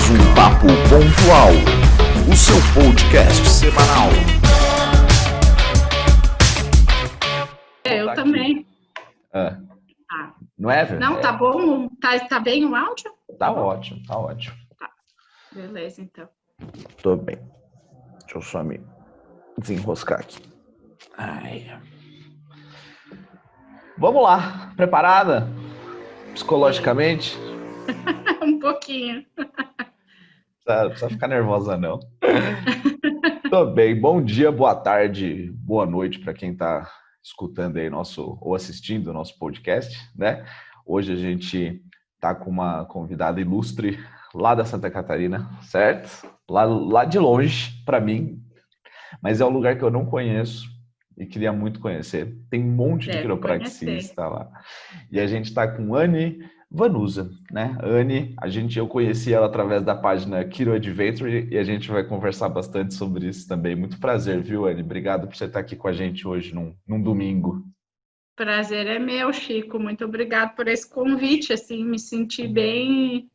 um Papo Pontual, o seu podcast semanal. Eu também. Não é, velho? Não, tá bom? Tá bem o áudio? Tá ótimo, tá ótimo. Tá. Beleza, então. Tô bem. Deixa eu só me desenroscar aqui. Ai. Vamos lá. Preparada? Psicologicamente? Um pouquinho. Não precisa ficar nervosa, não. Tô bem. Bom dia, boa tarde, boa noite para quem tá escutando aí ou assistindo o nosso podcast, né? Hoje a gente tá com uma convidada ilustre lá da Santa Catarina, certo? Lá de longe, para mim, mas é um lugar que eu não conheço e queria muito conhecer. Tem um monte de quiropraxista lá. E a gente tá com Anne Vanusa, né? Anne, eu conheci ela através da página Quiro Adventure e a gente vai conversar bastante sobre isso também. Muito prazer, viu, Anne? Obrigado por você estar aqui com a gente hoje num domingo. Prazer é meu, Chico. Muito obrigado por esse convite. Assim, me senti bem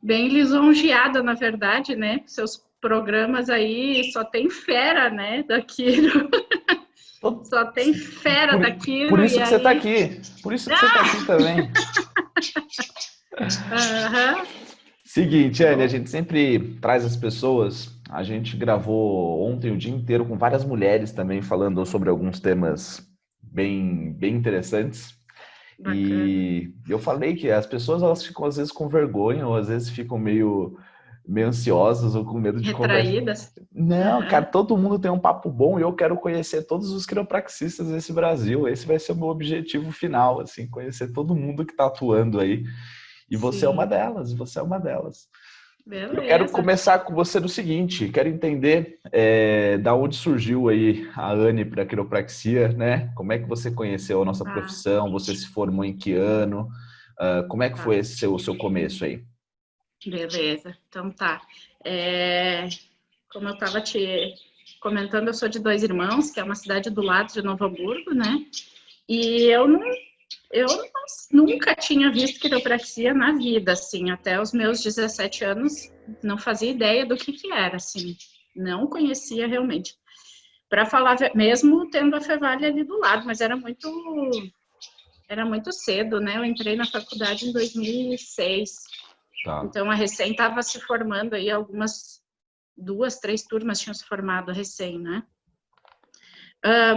lisonjeada, na verdade, né? Seus programas aí só tem fera, né? Da Quiro. Só tem fera da Quiro. Por isso que você está aqui. Por isso que você está aqui também. Seguinte, Anne, a gente sempre traz as pessoas. A gente gravou ontem o dia inteiro com várias mulheres também falando sobre alguns temas bem interessantes. Bacana. E eu falei que as pessoas elas ficam às vezes com vergonha ou às vezes ficam meio ansiosas ou com medo de retraídas. Não, cara, todo mundo tem um papo bom e eu quero conhecer todos os quiropraxistas desse Brasil. Esse vai ser o meu objetivo final, assim, conhecer todo mundo que está atuando aí. E você é uma delas, Beleza. Eu quero começar com você no seguinte, quero entender da onde surgiu aí a Anne para a quiropraxia, né? Como é que você conheceu a nossa profissão? Você se formou em que ano? Como é que foi esse o seu começo aí? Beleza, então tá. Como eu estava te comentando, eu sou de Dois Irmãos, que é uma cidade do lado de Novo Hamburgo, né? E eu nunca tinha visto quiropraxia na vida, assim, até os meus 17 anos, não fazia ideia do que era, assim, não conhecia realmente. Para falar, mesmo tendo a Fevale ali do lado, mas era muito cedo, né? Eu entrei na faculdade em 2006, então a recém estava se formando aí, algumas 2, 3 turmas tinham se formado recém, né?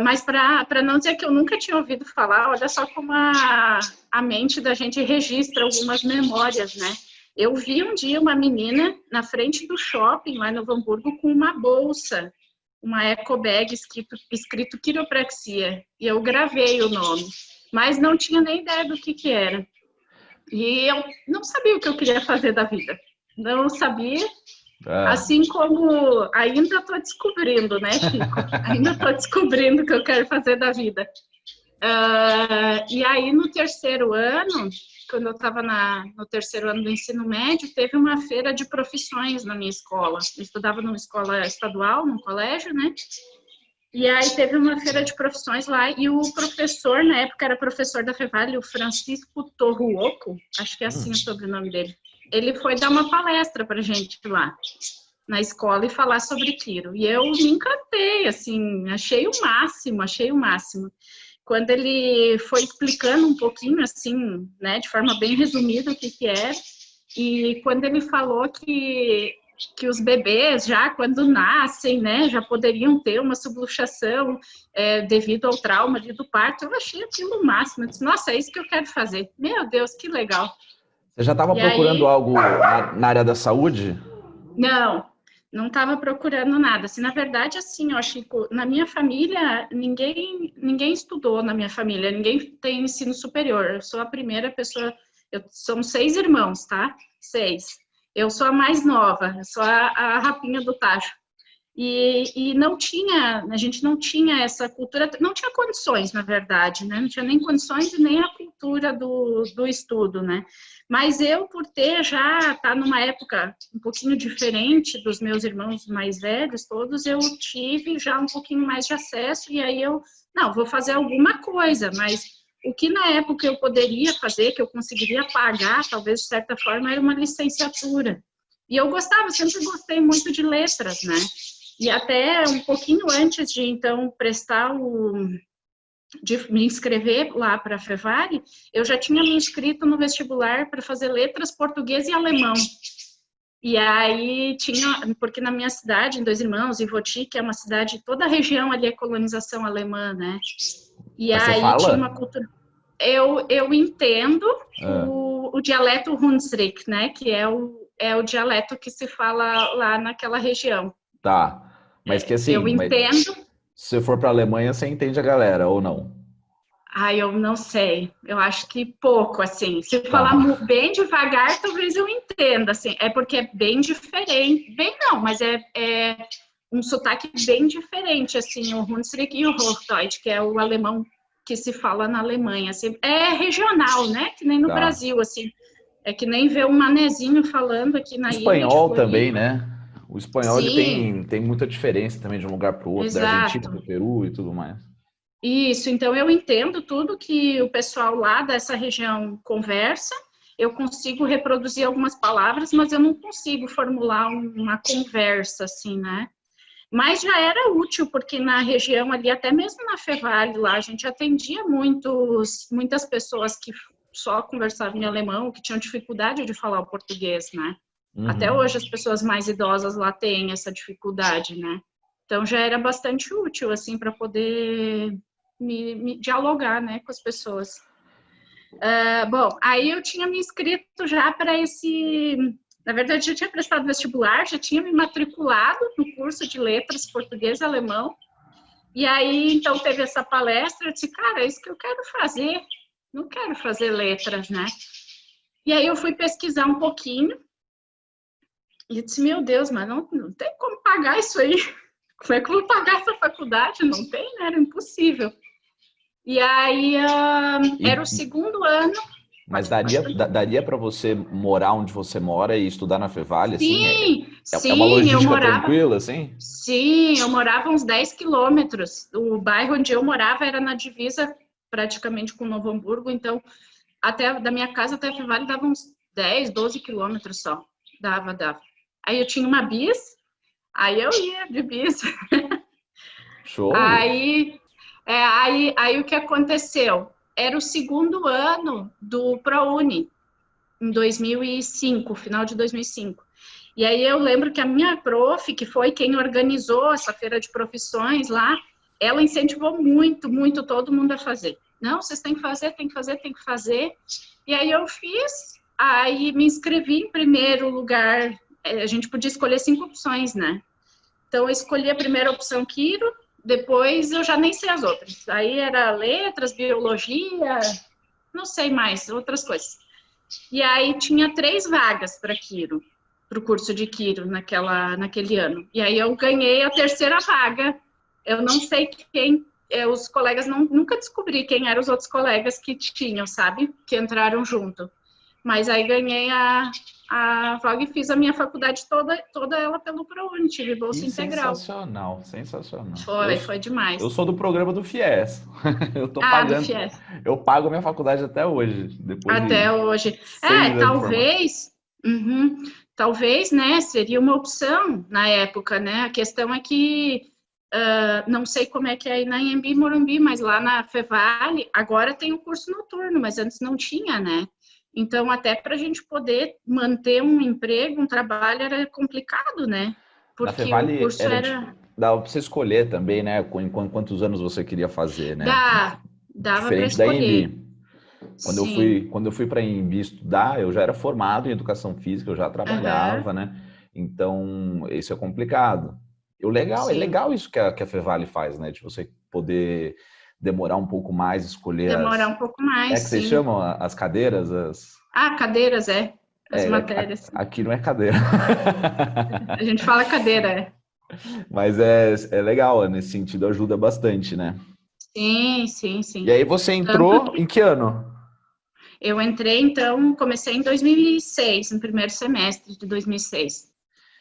Mas para não dizer que eu nunca tinha ouvido falar, olha só como a mente da gente registra algumas memórias, né? Eu vi um dia uma menina na frente do shopping, lá em Novo Hamburgo, com uma bolsa, uma eco bag escrito quiropraxia, e eu gravei o nome, mas não tinha nem ideia do que era. E eu não sabia o que eu queria fazer da vida, não sabia. Assim como ainda estou descobrindo, né, Chico? Ainda estou descobrindo o que eu quero fazer da vida. E aí, no terceiro ano, quando eu estava no terceiro ano do ensino médio, teve uma feira de profissões na minha escola. Eu estudava numa escola estadual, num colégio, né? E aí teve uma feira de profissões lá e o professor, na época era professor da Fevale, o Francisco Torruoco, acho que é assim o sobrenome dele. Ele foi dar uma palestra pra gente lá na escola e falar sobre quiro. E eu me encantei, assim, achei o máximo. Quando ele foi explicando um pouquinho, assim, né, de forma bem resumida o que é, e quando ele falou que os bebês já quando nascem, né, já poderiam ter uma subluxação devido ao trauma do parto, eu achei aquilo o máximo. Eu disse, nossa, é isso que eu quero fazer. Meu Deus, que legal. Você já estava procurando algo na área da saúde? Não estava procurando nada. Assim, na verdade, assim, ó, Chico, na minha família, ninguém estudou na minha família, ninguém tem ensino superior. Eu sou a primeira pessoa, somos 6 irmãos, tá? 6. Eu sou a mais nova, eu sou a rapinha do tacho. E a gente não tinha essa cultura, não tinha condições, na verdade, né? Não tinha nem condições e nem a cultura do estudo, né? Mas eu, por tá numa época um pouquinho diferente dos meus irmãos mais velhos, todos, eu tive já um pouquinho mais de acesso, e aí vou fazer alguma coisa, mas o que na época eu poderia fazer, que eu conseguiria pagar, talvez de certa forma, era uma licenciatura. E eu gostava, sempre gostei muito de letras, né? E até um pouquinho antes de, então, de me inscrever lá para a Fevale, eu já tinha me inscrito no vestibular para fazer letras português e alemão. E aí tinha, porque na minha cidade, em Dois Irmãos, em Voti, que é uma cidade, toda a região ali é colonização alemã, né? E Mas aí você fala? tinha uma cultura... Eu entendo o dialeto Hunsrück, né? Que é o dialeto que se fala lá naquela região. Tá. Mas que assim, eu entendo. Se você for para a Alemanha, você entende a galera, ou não? Eu não sei. Eu acho que pouco, assim. Se Tá. falar bem devagar, talvez eu entenda, assim. É porque é bem diferente. Bem não, mas é um sotaque bem diferente, assim, o Hunsrück e o Hochdeutsch, que é o alemão que se fala na Alemanha. Assim, é regional, né? Que nem no Brasil, assim. É que nem ver um manezinho falando aqui na ilha de espanhol Floripa. também, né? O espanhol ele tem muita diferença também de um lugar para o outro, da Argentina para o Peru e tudo mais. Isso, então eu entendo tudo que o pessoal lá dessa região conversa, eu consigo reproduzir algumas palavras, mas eu não consigo formular uma conversa assim, né? Mas já era útil, porque na região ali, até mesmo na Fevale lá, a gente atendia muitas pessoas que só conversavam em alemão, que tinham dificuldade de falar o português, né? Uhum. Até hoje as pessoas mais idosas lá têm essa dificuldade, né? Então já era bastante útil, assim, para poder me dialogar, né, com as pessoas. Bom, aí eu tinha me inscrito já para esse... Na verdade, já tinha prestado vestibular, já tinha me matriculado no curso de letras português e alemão. E aí, então, teve essa palestra, eu disse, cara, é isso que eu quero fazer. Não quero fazer letras, né? E aí eu fui pesquisar um pouquinho. E eu disse, meu Deus, mas não tem como pagar isso aí. Como é que eu vou pagar essa faculdade? Não tem, né? Era impossível. E aí, era o segundo ano. Mas daria para você morar onde você mora e estudar na Fevale, assim? Sim, é uma logística eu morava, tranquila, assim? Sim, eu morava uns 10 quilômetros. O bairro onde eu morava era na divisa praticamente com Novo Hamburgo, então até da minha casa até a Fevale dava uns 10, 12 quilômetros só. Dava. Aí eu tinha uma bis, aí eu ia de bis. Show! Aí o que aconteceu? Era o segundo ano do ProUni, em 2005, final de 2005. E aí eu lembro que a minha prof, que foi quem organizou essa feira de profissões lá, ela incentivou muito, muito todo mundo a fazer. Não, vocês têm que fazer, tem que fazer, tem que fazer. E aí eu fiz, aí me inscrevi em primeiro lugar. A gente podia escolher 5 opções, né? Então eu escolhi a primeira opção, Quiro, depois eu já nem sei as outras. Aí era letras, biologia, não sei mais, outras coisas. E aí tinha 3 vagas para Quiro, para o curso de Quiro naquele ano. E aí eu ganhei a terceira vaga. Eu não sei quem, os colegas, nunca descobri quem eram os outros colegas que tinham, sabe? Que entraram junto. Mas aí ganhei a vaga e fiz a minha faculdade toda ela pelo ProUni, tive bolsa integral. Sensacional, sensacional. Foi demais. Eu sou do programa do FIES. Eu tô do pagando. FIES. Eu pago minha faculdade até hoje. Até hoje. Talvez, né, seria uma opção na época, né? A questão é que não sei como é que é aí na Anhembi Morumbi, mas lá na Fevale agora tem o curso noturno, mas antes não tinha, né? Então, até para a gente poder manter um emprego, um trabalho, era complicado, né? Porque na Fevale o curso era... Dava para você escolher também, né? Quantos anos você queria fazer, né? Dava para Diferente da escolher. Anhembi. Quando eu fui para a Anhembi estudar, eu já era formado em educação física, eu já trabalhava, né? Então, isso é complicado. É legal isso que a Fevale faz, né? De você poder demorar um pouco mais, escolher um pouco mais, que vocês chamam as cadeiras? Cadeiras, as matérias. Aqui não é cadeira. A gente fala cadeira, Mas é legal, nesse sentido ajuda bastante, né? Sim. E aí você entrou em que ano? Eu entrei, então, comecei em 2006, no primeiro semestre de 2006.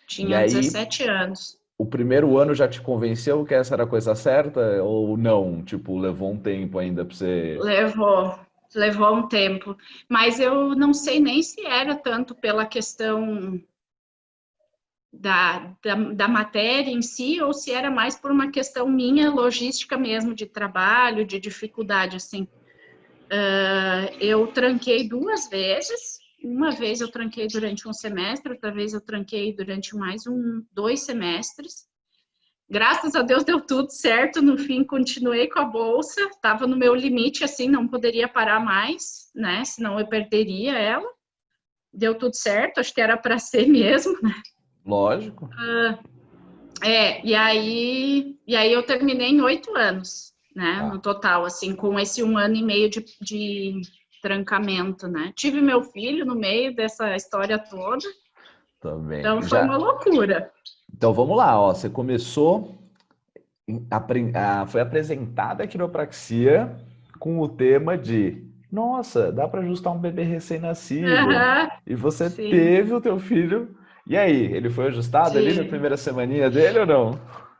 Tinha 17 anos. O primeiro ano já te convenceu que essa era a coisa certa ou não? Tipo, levou um tempo ainda para você... Levou um tempo. Mas eu não sei nem se era tanto pela questão da matéria em si, ou se era mais por uma questão minha, logística mesmo, de trabalho, de dificuldade, assim. Eu tranquei 2 vezes. Uma vez eu tranquei durante um semestre, outra vez eu tranquei durante mais 2 semestres. Graças a Deus deu tudo certo, no fim continuei com a bolsa, estava no meu limite, assim, não poderia parar mais, né, senão eu perderia ela. Deu tudo certo, acho que era para ser mesmo, né? Lógico. E aí eu terminei em 8 anos, né, no total, assim, com esse 1 ano e meio de trancamento, né. Tive meu filho no meio dessa história toda, também. Então foi uma loucura. Então vamos lá, ó. Você começou, foi apresentada a quiropraxia com o tema de nossa, dá para ajustar um bebê recém-nascido. E você teve o teu filho. E aí, ele foi ajustado ali na primeira semaninha dele ou não?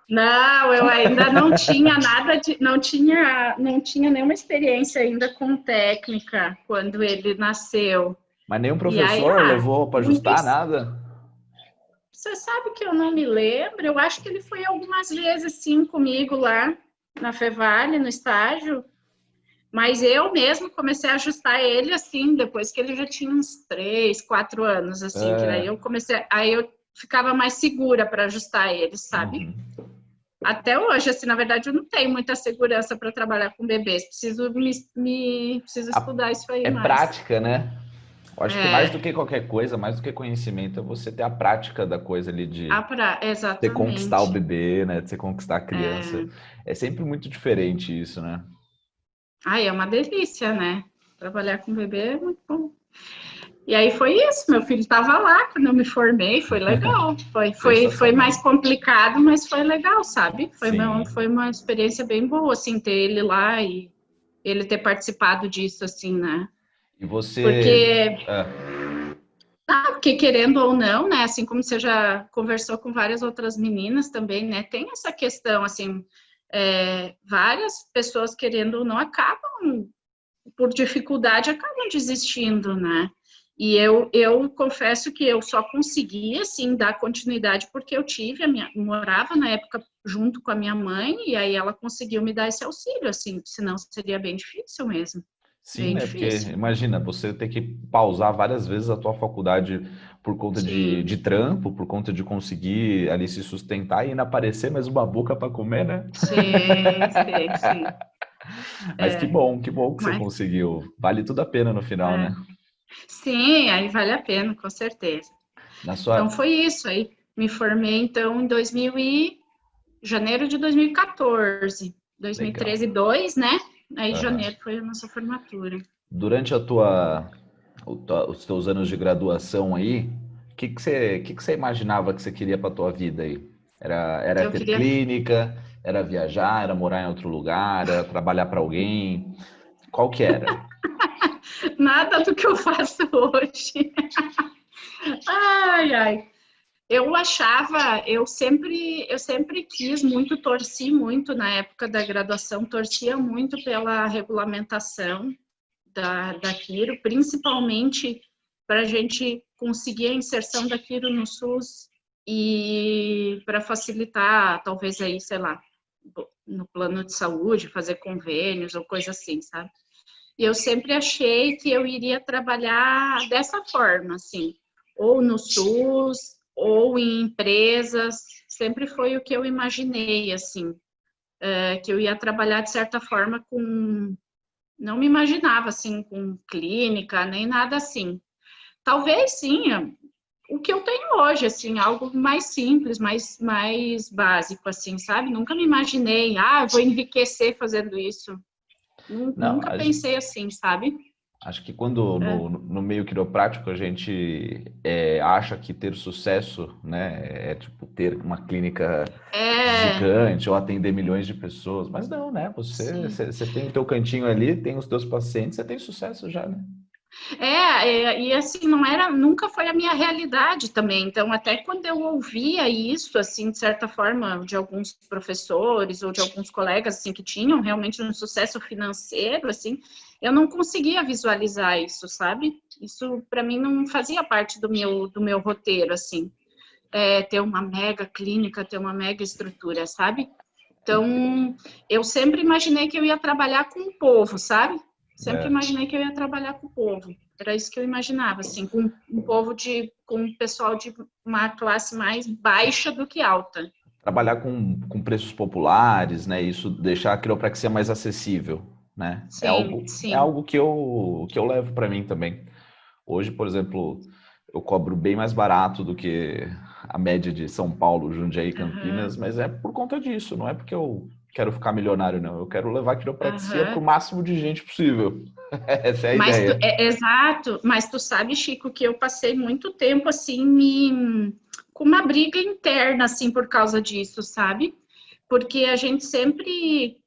Não, eu ainda não tinha nada não tinha nenhuma experiência ainda com técnica quando ele nasceu. Mas nenhum professor levou para ajustar nada? Você sabe que eu não me lembro, eu acho que ele foi algumas vezes, sim, comigo lá na Fevale, no estágio, mas eu mesmo comecei a ajustar ele, assim, depois que ele já tinha uns 3, 4 anos, assim, que daí aí eu ficava mais segura para ajustar ele, sabe? Até hoje, assim, na verdade, eu não tenho muita segurança para trabalhar com bebês, preciso estudar isso aí mais. É prática, né? Eu acho que mais do que qualquer coisa, mais do que conhecimento, é você ter a prática da coisa ali de você conquistar o bebê, né? De você conquistar a criança. É sempre muito diferente isso, né? É uma delícia, né? Trabalhar com bebê é muito bom. E aí foi isso, meu filho estava lá quando eu me formei, foi legal. Foi mais complicado, mas foi legal, sabe? Foi uma experiência bem boa, assim, ter ele lá e ele ter participado disso, assim, né? E você... Porque querendo ou não, né, assim como você já conversou com várias outras meninas também, né, tem essa questão, assim, várias pessoas querendo ou não acabam, por dificuldade, acabam desistindo, né, e eu confesso que eu só consegui, assim, dar continuidade porque eu morava na época junto com a minha mãe, e aí ela conseguiu me dar esse auxílio, assim, senão seria bem difícil mesmo. Sim, né? Porque imagina, você ter que pausar várias vezes a tua faculdade por conta de trampo, por conta de conseguir ali se sustentar e ainda aparecer mais uma boca para comer, né? Sim. Mas que bom que você conseguiu. Vale tudo a pena no final, né? Sim, aí vale a pena, com certeza. Então foi isso aí. Me formei então em janeiro de 2014. 2013, 2, né? Aí janeiro foi a nossa formatura. Durante os teus anos de graduação aí, o que você imaginava que você queria para tua vida aí? Era ter clínica, era viajar, era morar em outro lugar, era trabalhar para alguém? Qual que era? Nada do que eu faço hoje. Ai. Eu sempre quis muito, torci muito na época da graduação, torcia muito pela regulamentação da Quiro, principalmente para a gente conseguir a inserção da Quiro no SUS e para facilitar, talvez aí, sei lá, no plano de saúde, fazer convênios ou coisa assim, sabe? E eu sempre achei que eu iria trabalhar dessa forma, assim, ou no SUS, ou em empresas, sempre foi o que eu imaginei, assim, que eu ia trabalhar de certa forma não me imaginava, assim, com clínica, nem nada assim. Talvez, sim, o que eu tenho hoje, assim, algo mais simples, mais básico, assim, sabe? Nunca me imaginei, vou enriquecer fazendo isso. Nunca pensei assim, sabe? Acho que quando no meio quiroprático a gente acha que ter sucesso, né, é tipo ter uma clínica gigante ou atender milhões de pessoas, mas não, né? Você tem o teu cantinho ali, tem os teus pacientes, você tem sucesso já, né? E assim, nunca foi a minha realidade também. Então, até quando eu ouvia isso, assim, de certa forma, de alguns professores ou de alguns colegas, assim, que tinham realmente um sucesso financeiro, assim, eu não conseguia visualizar isso, sabe? Isso, para mim, não fazia parte do meu roteiro, assim. ter uma mega clínica, ter uma mega estrutura, sabe? Então, eu sempre imaginei que eu ia trabalhar com o povo, sabe? Sempre imaginei que eu ia trabalhar com o povo. Era isso que eu imaginava, assim, com um povo com um pessoal de uma classe mais baixa do que alta. Trabalhar com preços populares, né? Isso deixar a quiropraxia mais acessível, né? Sim, é algo que eu levo para mim também. Hoje, por exemplo, eu cobro bem mais barato do que a média de São Paulo, Jundiaí e Campinas, mas é por conta disso, não é porque eu quero ficar milionário, não. Eu quero levar a quiropraxia para o máximo de gente possível. Essa é a ideia. Exato, mas tu sabe, Chico, que eu passei muito tempo, assim, com uma briga interna, assim, por causa disso, sabe? Porque a gente sempre,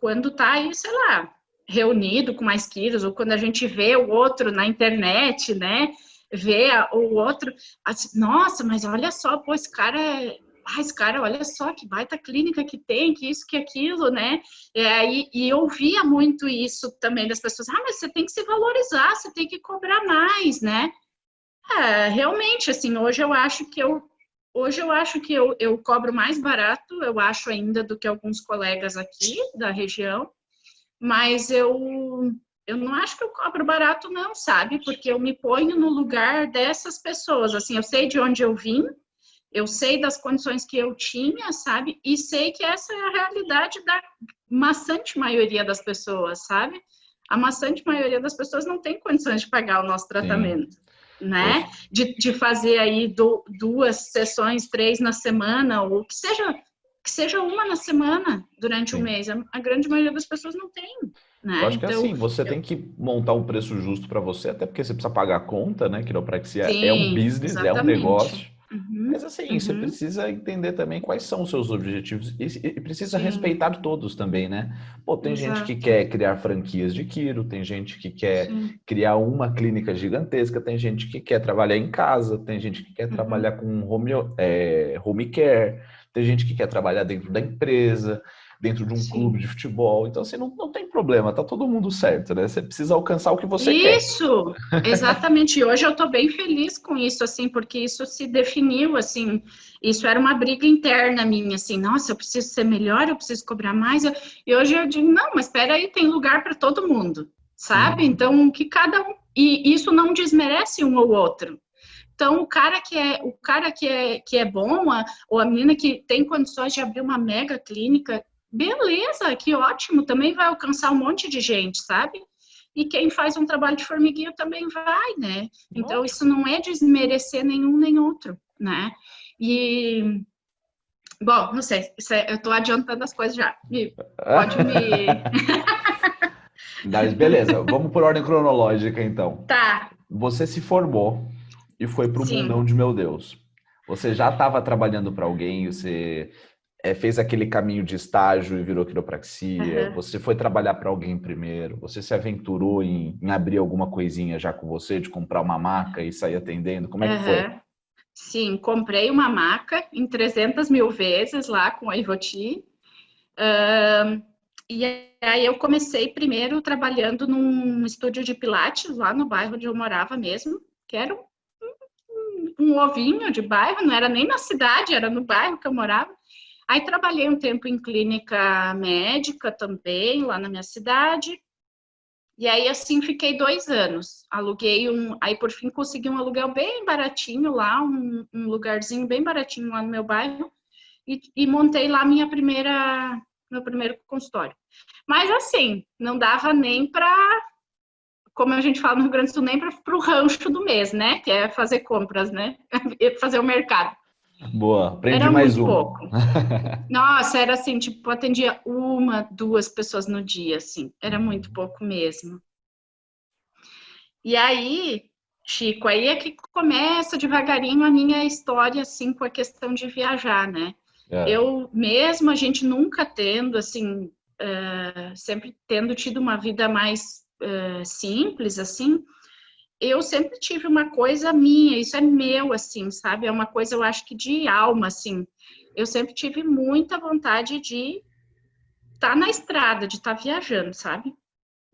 quando tá aí, sei lá, reunido com mais quilos, ou quando a gente vê o outro na internet, né? Vê o outro, assim, nossa, mas olha só, pô, esse cara, olha só que baita clínica que tem, que isso, que aquilo, né? E eu ouvia muito isso também das pessoas, mas você tem que se valorizar, você tem que cobrar mais, né? Realmente, assim, hoje eu acho que eu cobro mais barato, eu acho ainda, do que alguns colegas aqui da região, mas eu não acho que eu cobro barato, não, sabe? Porque eu me ponho no lugar dessas pessoas, assim, eu sei de onde eu vim, eu sei das condições que eu tinha, sabe? E sei que essa é a realidade da maçante maioria das pessoas, sabe? A maçante maioria das pessoas não tem condições de pagar o nosso tratamento. Sim. Né? De fazer aí 2 sessões, 3 na semana, ou que seja uma na semana durante o mês. A grande maioria das pessoas não tem, né? Eu acho que assim, você tem que montar um preço justo para você, até porque você precisa pagar a conta, né? Quiropraxia é um business, exatamente. É um negócio. Mas assim, você precisa entender também quais são os seus objetivos e precisa respeitar todos também, né? Pô, tem gente que quer criar franquias de quiro, tem gente que quer criar uma clínica gigantesca, tem gente que quer trabalhar em casa, tem gente que quer trabalhar com home care, tem gente que quer trabalhar dentro da empresa, dentro de um clube de futebol. Então, assim, não tem problema, tá todo mundo certo, né? Você precisa alcançar o que você quer. Isso, exatamente. E hoje eu tô bem feliz com isso, assim, porque isso se definiu, assim, isso era uma briga interna minha, assim, nossa, eu preciso ser melhor, eu preciso cobrar mais. E hoje eu digo, não, mas espera aí, tem lugar para todo mundo, sabe? Então, que cada um... E isso não desmerece um ou outro. Então, o cara que é bom, ou a menina que tem condições de abrir uma mega clínica, beleza, que ótimo, também vai alcançar um monte de gente, sabe? E quem faz um trabalho de formiguinha também vai, né? Então, isso não é desmerecer nenhum nem outro, né? E, bom, não sei, eu tô adiantando as coisas já. Pode me... Mas beleza, vamos por ordem cronológica, então. Tá. Você se formou e foi para o mundão de meu Deus. Você já estava trabalhando para alguém, você fez aquele caminho de estágio e virou quiropraxia, você foi trabalhar para alguém primeiro, você se aventurou em abrir alguma coisinha já com você, de comprar uma maca e sair atendendo, como é que foi? Sim, comprei uma maca em 300 mil vezes lá com a Ivoti, e aí eu comecei primeiro trabalhando num estúdio de pilates lá no bairro onde eu morava mesmo, que era um ovinho de bairro, não era nem na cidade, era no bairro que eu morava. Aí trabalhei um tempo em clínica médica também, lá na minha cidade. E aí, assim, fiquei 2 anos. Aluguei aí por fim consegui um aluguel bem baratinho lá, um lugarzinho bem baratinho lá no meu bairro, e montei lá meu primeiro consultório. Mas assim, não dava nem para, como a gente fala no Rio Grande do Sul, nem para o rancho do mês, né? Que é fazer compras, né? Fazer o mercado. Boa, aprendi era mais muito um. pouco. Nossa, era assim, tipo, atendia 1, 2 pessoas no dia, assim. Era muito pouco mesmo. E aí, Chico, aí é que começa devagarinho a minha história, assim, com a questão de viajar, né? Eu mesmo, a gente nunca tendo, assim, sempre tendo tido uma vida mais simples, assim, eu sempre tive uma coisa minha, isso é meu, assim, sabe? É uma coisa, eu acho que de alma, assim. Eu sempre tive muita vontade de estar na estrada, de estar viajando, sabe?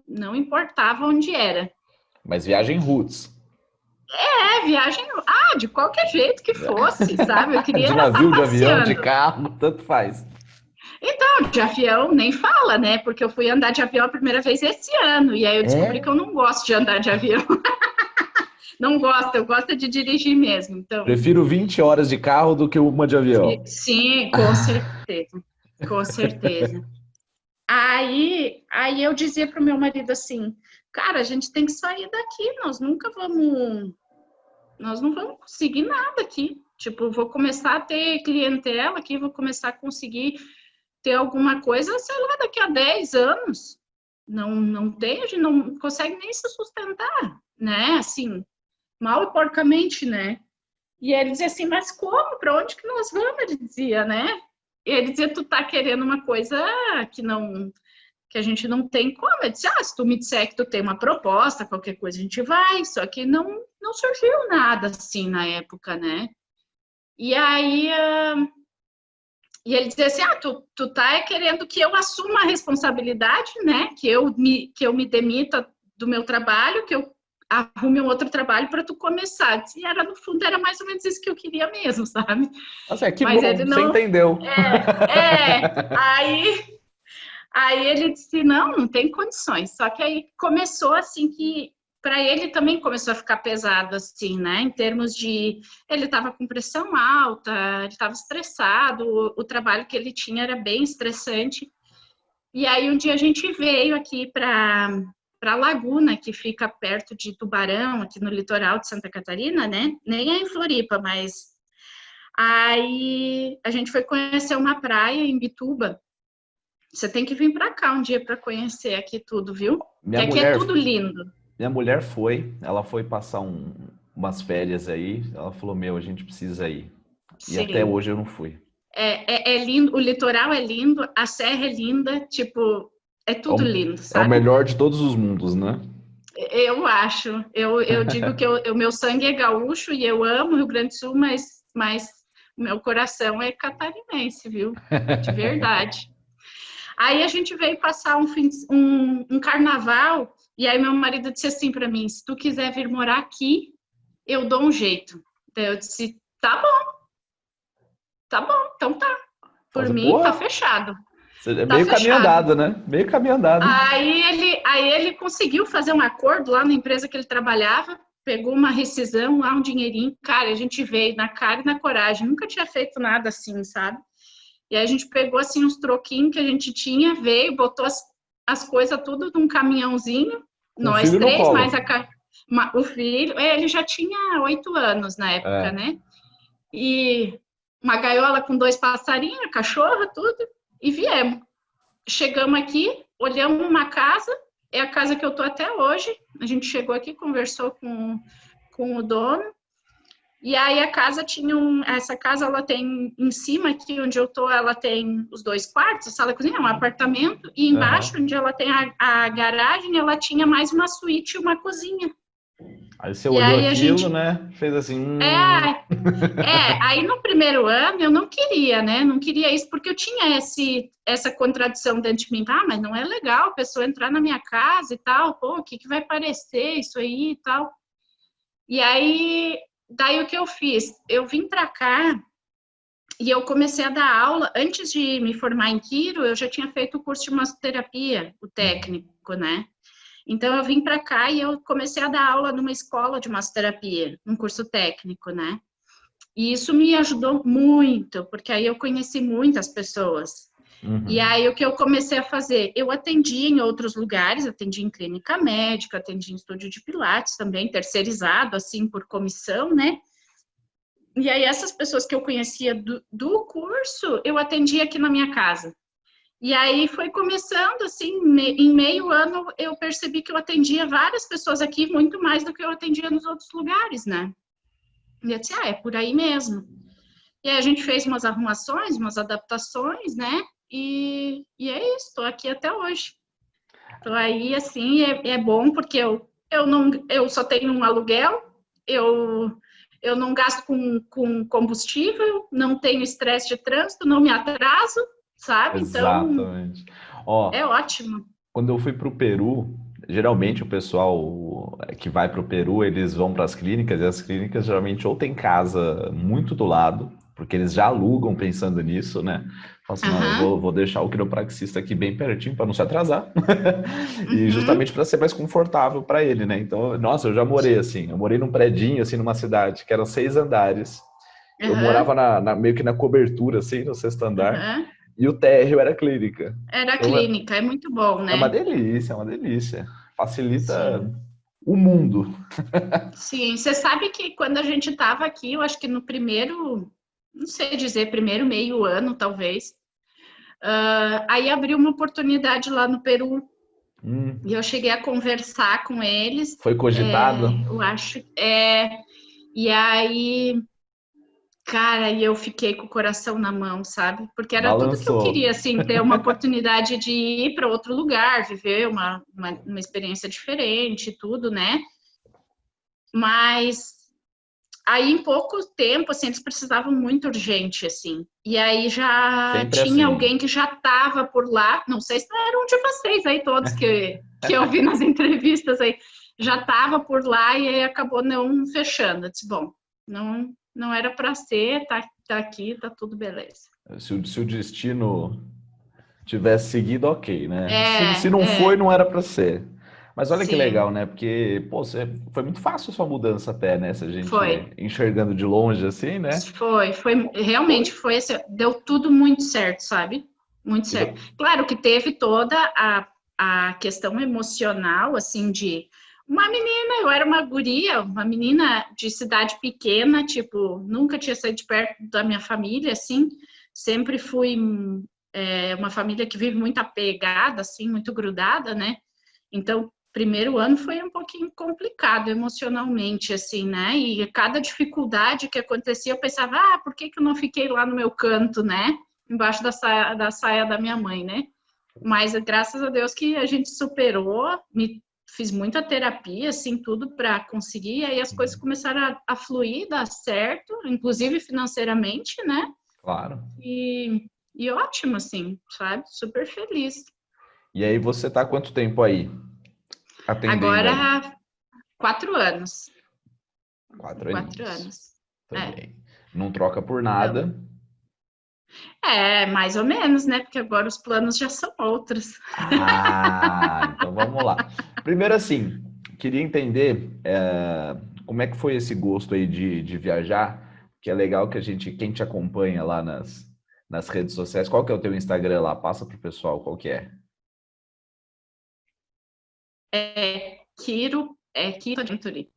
Não importava onde era. Mas viagem roots. Viagem, de qualquer jeito que fosse, sabe? Eu queria De estar navio, de avião, de passeando. carro, tanto faz. Então, de avião nem fala, né? Porque eu fui andar de avião a primeira vez esse ano, e aí eu descobri que eu não gosto de andar de avião. Não gosto, eu gosto de dirigir mesmo. Então, Prefiro 20 horas de carro do que uma de avião. sim, com certeza. Com certeza. Aí eu dizia para o meu marido assim, cara, a gente tem que sair daqui, nós não vamos conseguir nada aqui. Tipo, vou começar a ter clientela aqui, vou começar a conseguir ter alguma coisa, sei lá, daqui a 10 anos. Não tem, a gente não consegue nem se sustentar, né? Assim, mal e porcamente, né? E ele dizia assim, mas como? Para onde que nós vamos? Ele dizia, né? E ele dizia, tu tá querendo uma coisa que a gente não tem como. Eu disse, se tu me disser que tu tem uma proposta, qualquer coisa a gente vai, só que não surgiu nada assim na época, né? E aí, e ele dizia assim, tu tá querendo que eu assuma a responsabilidade, né? Que eu me demita do meu trabalho, que eu arrume um outro trabalho para tu começar. E no fundo, era mais ou menos isso que eu queria mesmo, sabe? Nossa, que Mas bom, ele você não... entendeu. Aí ele disse, não tem condições. Só que aí começou assim que para ele também começou a ficar pesado assim, né? Em termos de ele estava com pressão alta, ele estava estressado, o trabalho que ele tinha era bem estressante. E aí um dia a gente veio aqui para Laguna, que fica perto de Tubarão, aqui no litoral de Santa Catarina, né? Nem é em Floripa, mas aí a gente foi conhecer uma praia em Bituba. Você tem que vir para cá um dia para conhecer aqui tudo, viu? Que aqui é tudo lindo. Minha mulher ela foi passar umas férias aí, ela falou, a gente precisa ir. E Sim. até hoje eu não fui. É lindo, o litoral é lindo, a serra é linda, tipo, é tudo lindo, sabe? É o melhor de todos os mundos, né? Eu acho. Eu digo que o meu sangue é gaúcho e eu amo o Rio Grande do Sul, mas o meu coração é catarinense, viu? De verdade. Aí a gente veio passar um carnaval, e aí meu marido disse assim para mim, se tu quiser vir morar aqui, eu dou um jeito. Então eu disse, tá bom, então tá. Por mim, tá fechado. É meio caminho andado, né? Meio caminho andado. Aí ele conseguiu fazer um acordo lá na empresa que ele trabalhava, pegou uma rescisão lá, um dinheirinho. Cara, a gente veio na cara e na coragem. Nunca tinha feito nada assim, sabe? E aí a gente pegou assim uns troquinhos que a gente tinha, veio, botou as coisas tudo num caminhãozinho, nós três, mais o filho, ele já tinha 8 anos na época, né? E uma gaiola com 2 passarinhos, cachorro, tudo, e viemos. Chegamos aqui, olhamos uma casa, é a casa que eu tô até hoje. A gente chegou aqui, conversou com o dono. E aí a casa tinha essa casa ela tem em cima aqui onde eu tô, ela tem os 2 quartos, a sala e cozinha, um apartamento, e embaixo onde ela tem a garagem, ela tinha mais uma suíte e uma cozinha. Aí você olhou aquilo, né? Fez assim. Aí no primeiro ano eu não queria, né? Não queria isso porque eu tinha essa contradição dentro de mim. Mas não é legal a pessoa entrar na minha casa e tal. Pô, o que vai parecer isso aí e tal? E aí daí o que eu fiz? Eu vim para cá e eu comecei a dar aula. Antes de me formar em quiro, eu já tinha feito o curso de massoterapia, o técnico, né? Então eu vim para cá e eu comecei a dar aula numa escola de massoterapia, um curso técnico, né? E isso me ajudou muito, porque aí eu conheci muitas pessoas. E aí o que eu comecei a fazer? Eu atendi em outros lugares, atendi em clínica médica, atendi em estúdio de pilates também, terceirizado, assim, por comissão, né? E aí essas pessoas que eu conhecia do curso, eu atendi aqui na minha casa. E aí foi começando, assim, em meio ano, eu percebi que eu atendia várias pessoas aqui, muito mais do que eu atendia nos outros lugares, né? E eu disse, é por aí mesmo. E aí a gente fez umas arrumações, umas adaptações, né? E é isso, estou aqui até hoje. Estou aí, assim, é bom porque eu só tenho um aluguel, eu não gasto com combustível, não tenho estresse de trânsito, não me atraso, sabe? Exatamente. Então, é ótimo. Quando eu fui para o Peru, geralmente o pessoal que vai para o Peru, eles vão para as clínicas, e as clínicas geralmente ou tem casa muito do lado, porque eles já alugam pensando nisso, né? Falam assim, não, eu vou deixar o quiropraxista aqui bem pertinho para não se atrasar. E justamente para ser mais confortável para ele, né? Então, nossa, eu já morei assim, eu morei num predinho, assim, numa cidade, que eram 6 andares. Eu morava meio que na cobertura, assim, no 6º andar, e o térreo era clínica. Era então, clínica, é muito bom, né? É uma delícia, é uma delícia. Facilita Sim. o mundo. Sim, você sabe que quando a gente estava aqui, eu acho que no primeiro, não sei dizer, primeiro meio ano, talvez, aí abriu uma oportunidade lá no Peru, e eu cheguei a conversar com eles. Foi cogitado? Eu acho, e aí, cara, e eu fiquei com o coração na mão, sabe? Porque era tudo que eu Balançou. queria, assim, ter uma oportunidade de ir para outro lugar, viver uma experiência diferente, tudo, né? Mas aí, em pouco tempo, assim, eles precisavam muito urgente, assim. E aí já Sempre tinha assim. alguém que já estava por lá. Não sei se era um de vocês aí, todos que eu vi nas entrevistas aí. Já estava por lá e aí acabou não fechando. Eu disse, bom, não era para ser, tá aqui, tá tudo beleza. Se o destino tivesse seguido, ok, né? Se não foi, É. não era para ser. Mas olha que Sim, legal, né? Porque, pô, foi muito fácil a sua mudança até, né? Se a gente foi. enxergando de longe assim, né? Realmente Foi. foi assim, deu tudo muito certo, sabe? Muito E certo. Claro que teve toda a questão emocional, assim, de uma menina, eu era uma guria, uma menina de cidade pequena, tipo, nunca tinha saído de perto da minha família, assim, sempre fui uma família que vive muito apegada, assim, muito grudada, né? Então, primeiro ano foi um pouquinho complicado emocionalmente, assim, né? E cada dificuldade que acontecia, eu pensava, por que eu não fiquei lá no meu canto, né? Embaixo da saia da minha mãe, né? Mas graças a Deus que a gente superou, fiz muita terapia, assim, tudo para conseguir, e aí as coisas começaram a fluir, dar certo, inclusive financeiramente, né? Claro. E ótimo, assim, sabe? Super feliz. E aí você tá há quanto tempo aí? Atendendo aí? Agora, 4 anos. 4 4 aninhos. anos. É. Também. Não troca por Então, nada. mais ou menos, né? Porque agora os planos já são outros. Então vamos lá. Primeiro, assim, queria entender como é que foi esse gosto aí de viajar, que é legal que quem te acompanha lá nas redes sociais, qual que é o teu Instagram lá? Passa pro pessoal, qual que é? Adventure.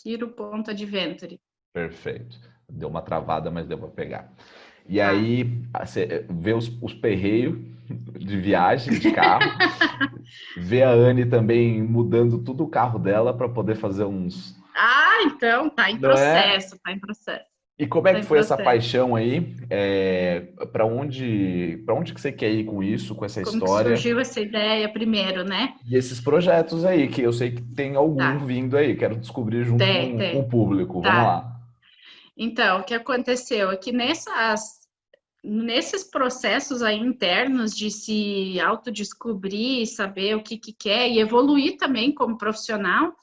Kiro.adventure. Perfeito. Deu uma travada, mas deu para pegar. E Tá. aí, você vê os perreios de viagem de carro, vê a Anne também mudando tudo o carro dela para poder fazer uns. Então, tá em Não é? processo, tá em processo. E como é Tá que em foi essa processo. paixão aí? Para onde que você quer ir com isso, com essa Como que história? surgiu essa ideia primeiro, né? E esses projetos aí, que eu sei que tem algum Tá. vindo aí, quero descobrir junto com o Tem. público. Vamos Tá. lá. Então, o que aconteceu é que nesses processos aí internos de se autodescobrir, saber o que quer e evoluir também como profissional,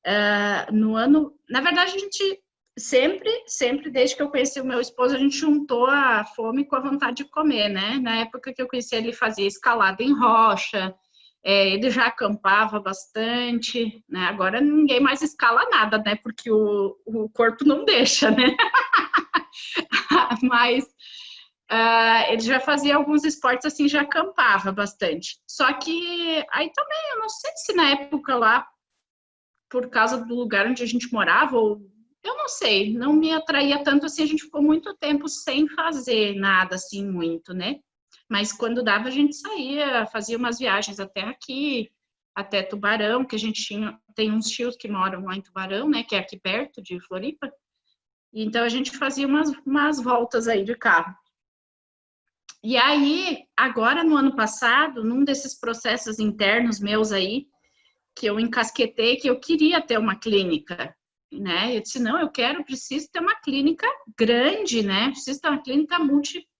na verdade, a gente sempre, desde que eu conheci o meu esposo, a gente juntou a fome com a vontade de comer, né? Na época que eu conheci ele, fazia escalada em rocha, ele já acampava bastante, né? Agora ninguém mais escala nada, né? Porque o corpo não deixa, né? Mas ele já fazia alguns esportes assim, já acampava bastante. Só que aí também, eu não sei se na época lá, por causa do lugar onde a gente morava, ou eu não sei, não me atraía tanto assim, a gente ficou muito tempo sem fazer nada assim muito, né? Mas quando dava, a gente saía, fazia umas viagens até aqui, até Tubarão, que a gente tem uns tios que moram lá em Tubarão, né? Que é aqui perto de Floripa. Então a gente fazia umas voltas aí de carro. E aí, agora no ano passado, num desses processos internos meus aí, que eu encasquetei, que eu queria ter uma clínica, né? Eu disse, não, preciso ter uma clínica grande, né? Preciso ter uma clínica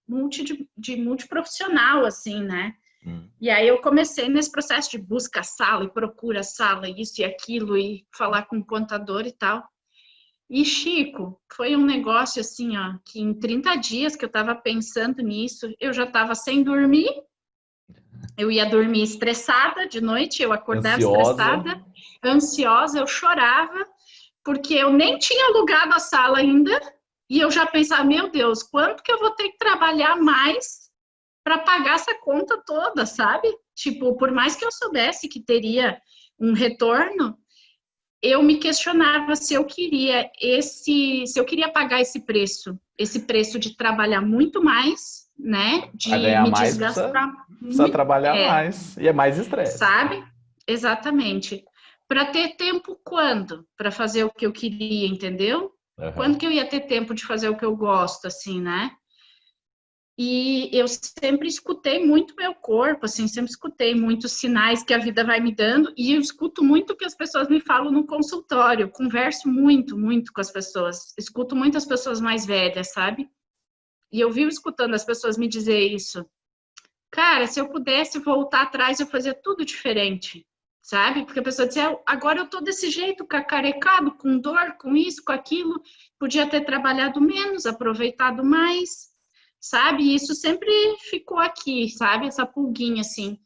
multiprofissional, assim, né? E aí eu comecei nesse processo de busca sala e procura sala, isso e aquilo, e falar com o contador e tal. E, Chico, foi um negócio assim, ó, que em 30 dias que eu estava pensando nisso, eu já estava sem dormir, eu ia dormir estressada de noite, eu acordava estressada, ansiosa, eu chorava, porque eu nem tinha alugado a sala ainda, e eu já pensava, meu Deus, quanto que eu vou ter que trabalhar mais para pagar essa conta toda, sabe? Tipo, por mais que eu soubesse que teria um retorno, eu me questionava se eu queria pagar esse preço de trabalhar muito mais, né? De ganhar me mais, desgastar precisa trabalhar mais e é mais estresse. Sabe? Exatamente. Para ter tempo quando? Para fazer o que eu queria, entendeu? Quando que eu ia ter tempo de fazer o que eu gosto, assim, né? E eu sempre escutei muito meu corpo, assim, sempre escutei muitos sinais que a vida vai me dando, e eu escuto muito o que as pessoas me falam no consultório, eu converso muito, muito com as pessoas, escuto muitas pessoas mais velhas, sabe? E eu vivo escutando as pessoas me dizer isso. Cara, se eu pudesse voltar atrás, eu fazia tudo diferente, sabe? Porque a pessoa dizia, agora eu tô desse jeito, cacarecado, com dor, com isso, com aquilo, podia ter trabalhado menos, aproveitado mais, sabe? E isso sempre ficou aqui, sabe? Essa pulguinha, assim.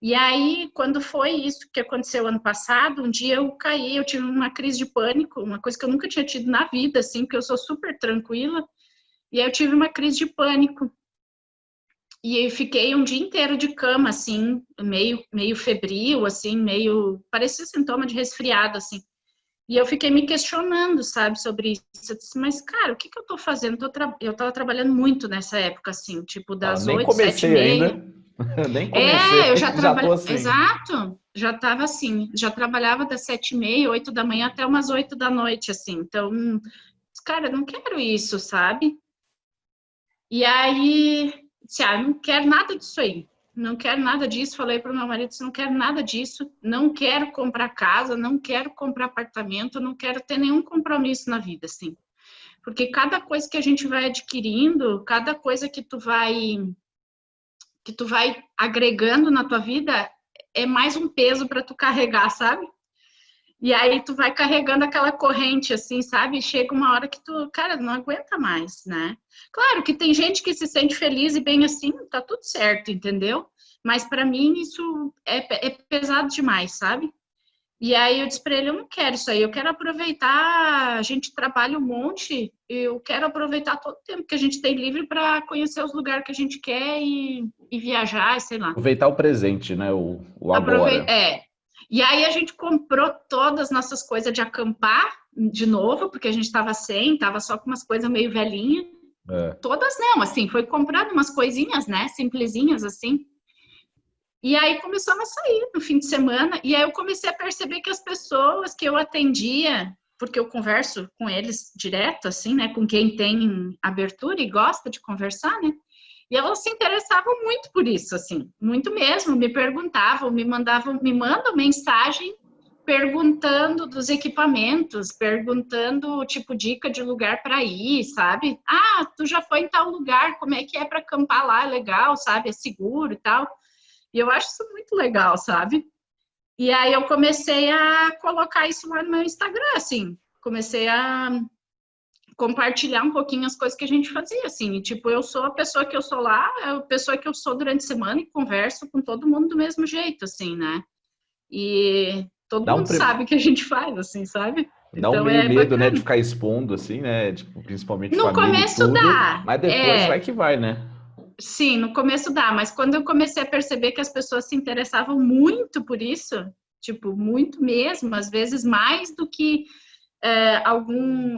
E aí, quando foi isso que aconteceu ano passado, um dia eu caí, eu tive uma crise de pânico, uma coisa que eu nunca tinha tido na vida, assim, porque eu sou super tranquila, e aí eu tive uma crise de pânico. E eu fiquei um dia inteiro de cama, assim, meio febril, assim, parecia sintoma de resfriado, assim. E eu fiquei me questionando, sabe, sobre isso. Eu disse, mas, cara, o que eu tô fazendo? Eu tava trabalhando muito nessa época, assim, tipo, das nem 8, 7 e comecei meia. ainda. Nem comecei, Eu já já tô trabalhava. assim. Exato, já tava assim, já trabalhava das 7h30, 8 da manhã até umas 8 da noite, assim. Então, cara, eu não quero isso, sabe? E aí, disse, não quero nada disso aí. Não quero nada disso. Falei para o meu marido, não quero nada disso. Não quero comprar casa, não quero comprar apartamento, não quero ter nenhum compromisso na vida, assim. Porque cada coisa que a gente vai adquirindo, cada coisa que tu vai agregando na tua vida, é mais um peso para tu carregar, sabe? E aí tu vai carregando aquela corrente, assim, sabe? Chega uma hora que tu, cara, não aguenta mais, né? Claro que tem gente que se sente feliz e bem assim, tá tudo certo, entendeu? Mas para mim isso é pesado demais, sabe? E aí eu disse para ele, eu não quero isso aí, eu quero aproveitar, a gente trabalha um monte, eu quero aproveitar todo o tempo que a gente tem livre para conhecer os lugares que a gente quer e viajar, sei lá. Aproveitar o presente, né? O agora. E aí a gente comprou todas as nossas coisas de acampar de novo, porque a gente estava só com umas coisas meio velhinhas. Todas não, assim, foi comprando umas coisinhas, né, simplesinhas, assim. E aí começamos a sair no fim de semana, e aí eu comecei a perceber que as pessoas que eu atendia, porque eu converso com eles direto, assim, né, com quem tem abertura e gosta de conversar, né, e elas se interessavam muito por isso, assim, muito mesmo, me perguntavam, me mandam mensagem perguntando dos equipamentos, perguntando, tipo, dica de lugar para ir, sabe? Ah, tu já foi em tal lugar, como é que é para acampar lá? É legal, sabe? É seguro e tal. E eu acho isso muito legal, sabe? E aí eu comecei a colocar isso lá no meu Instagram, assim. Comecei a compartilhar um pouquinho as coisas que a gente fazia, assim. E, tipo, eu sou a pessoa que eu sou lá, é a pessoa que eu sou durante a semana e converso com todo mundo do mesmo jeito, assim, né? E todo mundo sabe o que a gente faz, assim, sabe? Dá então, meio medo, bacana, né, de ficar expondo, assim, né? Tipo, principalmente no família começo e tudo. Dá. Mas depois vai que vai, né? Sim, no começo dá, mas quando eu comecei a perceber que as pessoas se interessavam muito por isso, tipo, muito mesmo, às vezes mais do que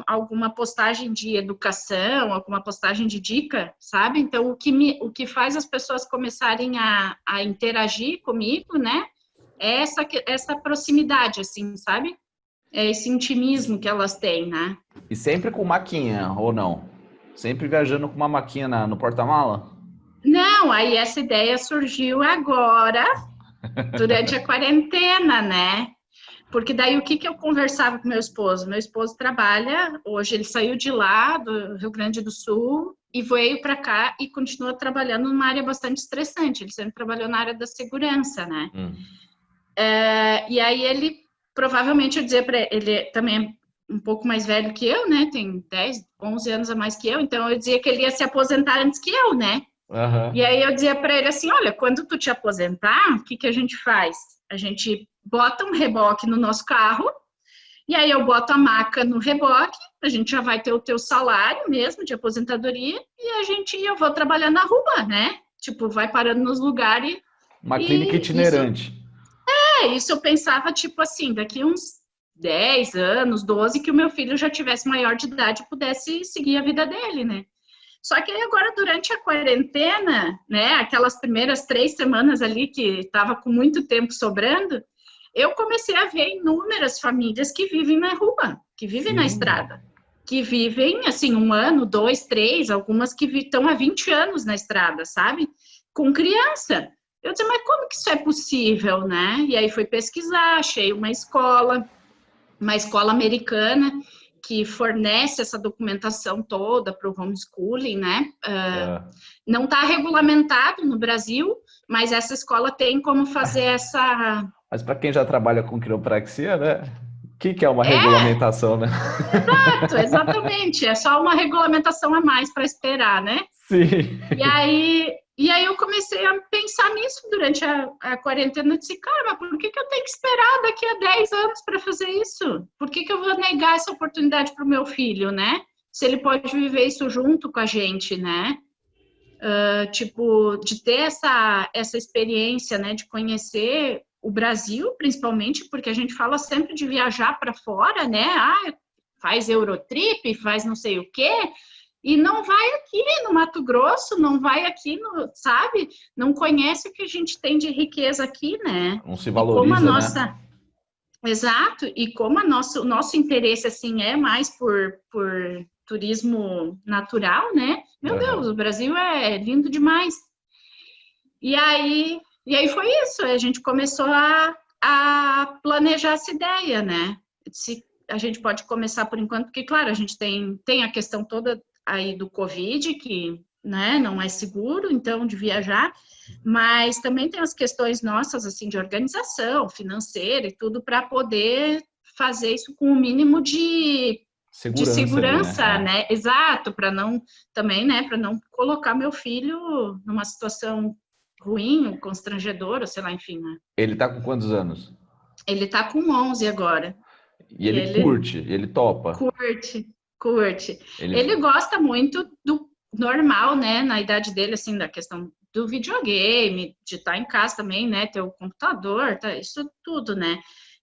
alguma postagem de educação, alguma postagem de dica, sabe? Então, o que faz as pessoas começarem a interagir comigo, né? É essa proximidade, assim, sabe? É esse intimismo que elas têm, né? E sempre com maquinha, ou não? Sempre viajando com uma maquinha no porta-mala? Não, aí essa ideia surgiu agora, durante a quarentena, né? Porque daí o que eu conversava com meu esposo? Meu esposo trabalha, hoje ele saiu de lá, do Rio Grande do Sul, e veio para cá e continua trabalhando numa área bastante estressante. Ele sempre trabalhou na área da segurança, né? E aí ele, provavelmente, eu dizia para ele também é um pouco mais velho que eu, né? Tem 10, 11 anos a mais que eu, então eu dizia que ele ia se aposentar antes que eu, né? E aí eu dizia para ele assim, olha, quando tu te aposentar, o que a gente faz? A gente bota um reboque no nosso carro, e aí eu boto a maca no reboque, a gente já vai ter o teu salário mesmo de aposentadoria, e eu vou trabalhar na rua, né? Tipo, vai parando nos lugares. Uma clínica itinerante. Isso eu pensava, tipo assim, daqui uns 10 anos, 12, que o meu filho já tivesse maior de idade e pudesse seguir a vida dele, né? Só que aí agora, durante a quarentena, né, aquelas primeiras 3 semanas ali que estava com muito tempo sobrando, eu comecei a ver inúmeras famílias que vivem na rua, que vivem na estrada, que vivem, assim, 1 ano, 2, 3, algumas que estão há 20 anos na estrada, sabe? Com criança. Eu disse, mas como que isso é possível, né? E aí fui pesquisar, achei uma escola americana, que fornece essa documentação toda para o homeschooling, né? Não está regulamentado no Brasil, mas essa escola tem como fazer essa... Mas para quem já trabalha com quiropraxia, né? O que é uma regulamentação, né? Exato, exatamente. É só uma regulamentação a mais para esperar, né? Sim. E aí eu comecei a pensar nisso durante a quarentena. Eu disse, cara, mas por que eu tenho que esperar daqui a 10 anos para fazer isso? Por que eu vou negar essa oportunidade para o meu filho, né? Se ele pode viver isso junto com a gente, né? Tipo, de ter essa experiência, né? De conhecer o Brasil, principalmente, porque a gente fala sempre de viajar para fora, né? Faz Eurotrip, faz não sei o quê... E não vai aqui no Mato Grosso, não vai aqui, sabe? Não conhece o que a gente tem de riqueza aqui, né? Não se valoriza, né? Exato, e como o nosso interesse, assim, é mais por turismo natural, né? Meu Deus, o Brasil é lindo demais. E aí foi isso, a gente começou a planejar essa ideia, né? A gente pode começar por enquanto, porque, claro, a gente tem a questão toda aí do Covid, que, né, não é seguro, então, de viajar, mas também tem as questões nossas, assim, de organização financeira e tudo, para poder fazer isso com o mínimo de segurança, né? Exato, para não, também, né, para não colocar meu filho numa situação ruim, ou constrangedora, sei lá, enfim, né? Ele tá com quantos anos? Ele tá com 11 agora. E ele curte, ele topa? Curte. Ele gosta muito do normal, né, na idade dele, assim, da questão do videogame, de estar em casa também, né, ter o computador, isso tudo, né,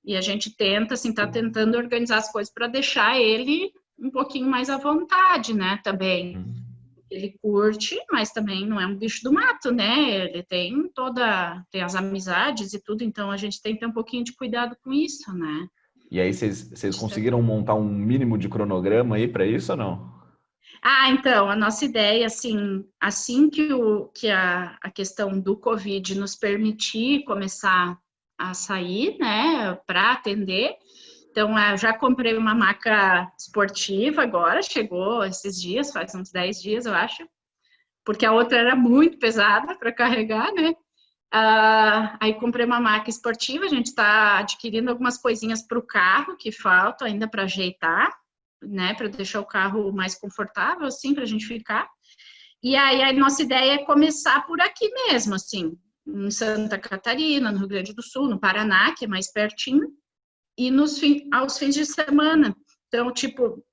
e a gente tenta, assim, tá tentando organizar as coisas para deixar ele um pouquinho mais à vontade, né, também. Ele curte, mas também não é um bicho do mato, né, ele tem as amizades e tudo, então a gente tem que ter um pouquinho de cuidado com isso, né. E aí, vocês conseguiram montar um mínimo de cronograma aí para isso ou não? Então, a nossa ideia, assim que a questão do Covid nos permitir começar a sair, né, para atender, então, eu já comprei uma maca esportiva agora, chegou esses dias, faz uns 10 dias, eu acho, porque a outra era muito pesada para carregar, né? Aí comprei uma maca esportiva, a gente está adquirindo algumas coisinhas para o carro que faltam ainda para ajeitar, né, para deixar o carro mais confortável, assim, para a gente ficar. E aí a nossa ideia é começar por aqui mesmo, assim, em Santa Catarina, no Rio Grande do Sul, no Paraná, que é mais pertinho, e aos fins de semana. Então, tipo,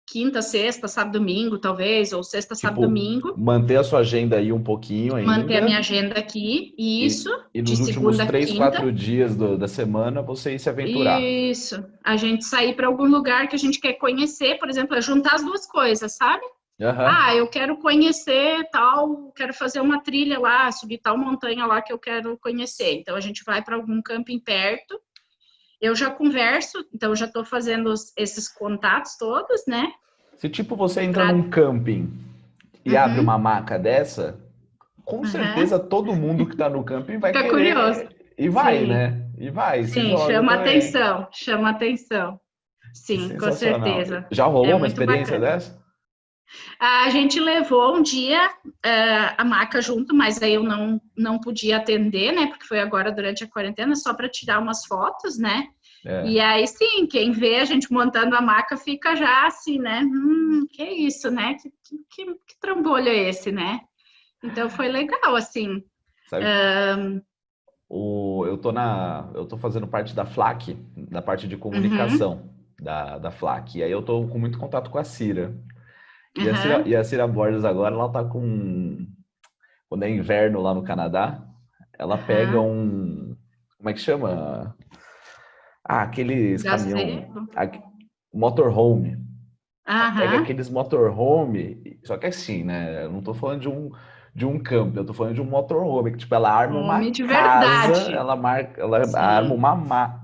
quinta, sexta, sábado, domingo, talvez, ou sexta, sábado, domingo. Manter a sua agenda aí um pouquinho ainda. Manter a minha agenda aqui, isso. E nos últimos 3, 4 dias da semana, você ir se aventurar. Isso. A gente sair para algum lugar que a gente quer conhecer, por exemplo, é juntar as duas coisas, sabe? Eu quero conhecer tal, quero fazer uma trilha lá, subir tal montanha lá que eu quero conhecer. Então, a gente vai para algum camping perto. Eu já converso, então eu já estou fazendo esses contatos todos, né? Se tipo você entra num camping e abre uma maca dessa, com certeza todo mundo que está no camping vai querer. Curioso. E vai, Sim. né? e vai, se Sim, joga também. chama atenção. Sim, com Sensacional. certeza. Já rolou É uma muito experiência bacana. dessa? A gente levou um dia a maca junto, mas aí eu não podia atender, né? Porque foi agora durante a quarentena, só para tirar umas fotos, né? É. E aí sim, quem vê a gente montando a maca fica já assim, né? Que isso, né? Que trambolho é esse, né? Então foi legal, assim. Sabe? Eu tô fazendo parte da FLAC, da parte de Uhum, comunicação da FLAC. E aí eu tô com muito contato com a Cira. uhum, E a Cira Borges agora, ela tá com... Quando é inverno lá no Canadá, ela pega uhum. um... Como é que chama? Ah, aqueles caminhão... Gazebo. Motorhome. Ela pega Aham. aqueles motorhome, só que assim, né? Eu não tô falando de um campo, eu tô falando de um motorhome, que tipo, ela arma Homem uma de casa, verdade. ela arma Sim.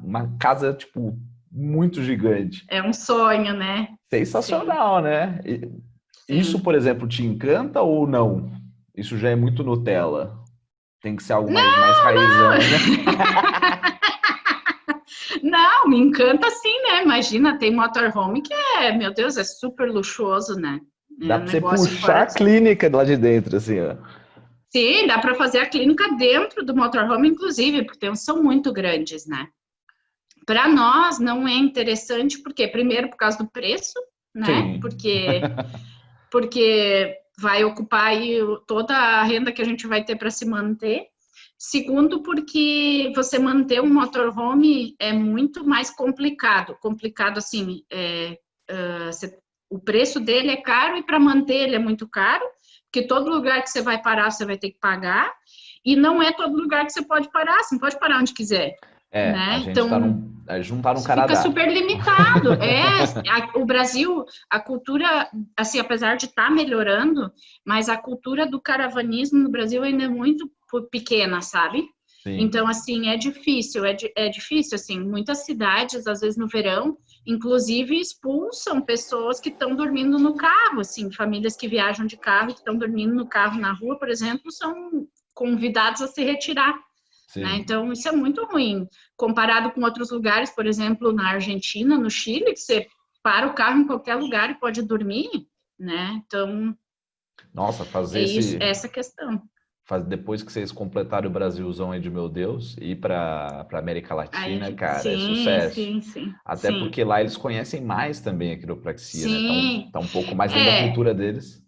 uma casa, tipo, muito gigante. É um sonho, né? Sim, Sensacional, né? Isso, sim. por exemplo, te encanta ou não? Isso já é muito Nutella. Tem que ser algo mais Não, raizão, né? não, me encanta sim, né? Imagina, tem motorhome que é, meu Deus, é super luxuoso, né? É Dá um pra você negócio fora puxar a de série. clínica lá de dentro, assim, ó. Sim, dá para fazer a clínica dentro do motorhome, inclusive, porque são muito grandes, né? Para nós não é interessante, porque primeiro por causa do preço, né? Sim. Porque vai ocupar aí toda a renda que a gente vai ter para se manter. Segundo, porque você manter um motorhome é muito mais complicado. Complicado assim, o preço dele é caro e para manter ele é muito caro, porque todo lugar que você vai parar você vai ter que pagar. E não é todo lugar que você pode parar, você não pode parar onde quiser, É, né? Então, a gente não tá no isso fica Canadá. super limitado. O Brasil, a cultura, assim, apesar de estar melhorando, mas a cultura do caravanismo no Brasil ainda é muito pequena, sabe? Sim. Então, assim, é difícil, assim, muitas cidades, às vezes no verão, inclusive expulsam pessoas que estão dormindo no carro, assim, famílias que viajam de carro, que estão dormindo no carro na rua, por exemplo, são convidados a se retirar, né? Sim. Então, isso é muito ruim. Comparado com outros lugares, por exemplo, na Argentina, no Chile, que você para o carro em qualquer lugar e pode dormir, né? Então, Nossa, é isso, é essa questão. depois que vocês completarem o Brasilzão aí de meu Deus, ir para América Latina, cara, é Sim, sucesso. sim, sim, Até sim. porque lá eles conhecem mais também a quiropraxia, né? Sim, Tá um pouco mais dentro da é. cultura deles.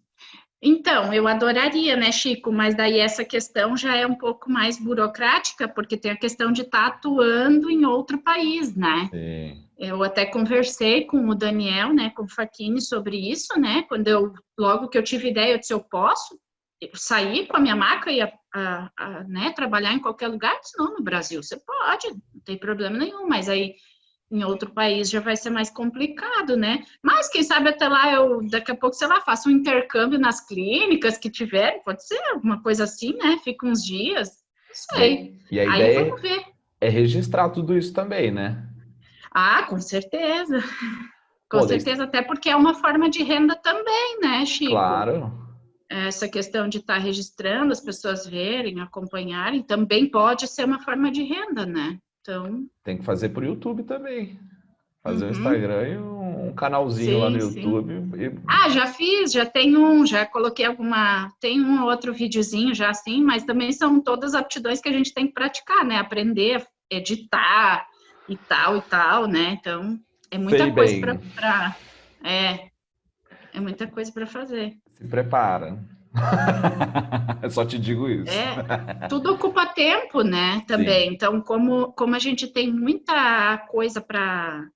Então, eu adoraria, né, Chico? Mas daí essa questão já é um pouco mais burocrática, porque tem a questão de estar atuando em outro país, né? Sim, Eu até conversei com o Daniel, né, com o Facchini sobre isso, né? Logo que eu tive ideia, eu disse, eu posso sair com a minha maca e né, trabalhar em qualquer lugar? Eu disse, não, no Brasil você pode, não tem problema nenhum, mas aí em outro país já vai ser mais complicado, né? Mas quem sabe até lá daqui a pouco, sei lá, faço um intercâmbio nas clínicas que tiver, pode ser alguma coisa assim, né? Fica uns dias, não sei. e a Aí ideia vamos ver. é registrar tudo isso também, né? Ah, com certeza. Com Pô, daí, certeza, até porque é uma forma de renda também, né, Chico? claro, Essa questão de estar registrando, as pessoas verem, acompanharem, também pode ser uma forma de renda, né? Então, tem que fazer pro YouTube também. Fazer um uhum, Instagram e um canalzinho lá no sim, sim. YouTube. Ah, já fiz, já coloquei tem um ou outro videozinho já assim, mas também são todas aptidões que a gente tem que praticar, né? Aprender a editar e tal, né? Então, é muita Sei coisa bem, é, é muita coisa para fazer. se prepara. Só te digo isso. É, tudo ocupa tempo, né, Sim, também. Então, como a gente tem muita coisa para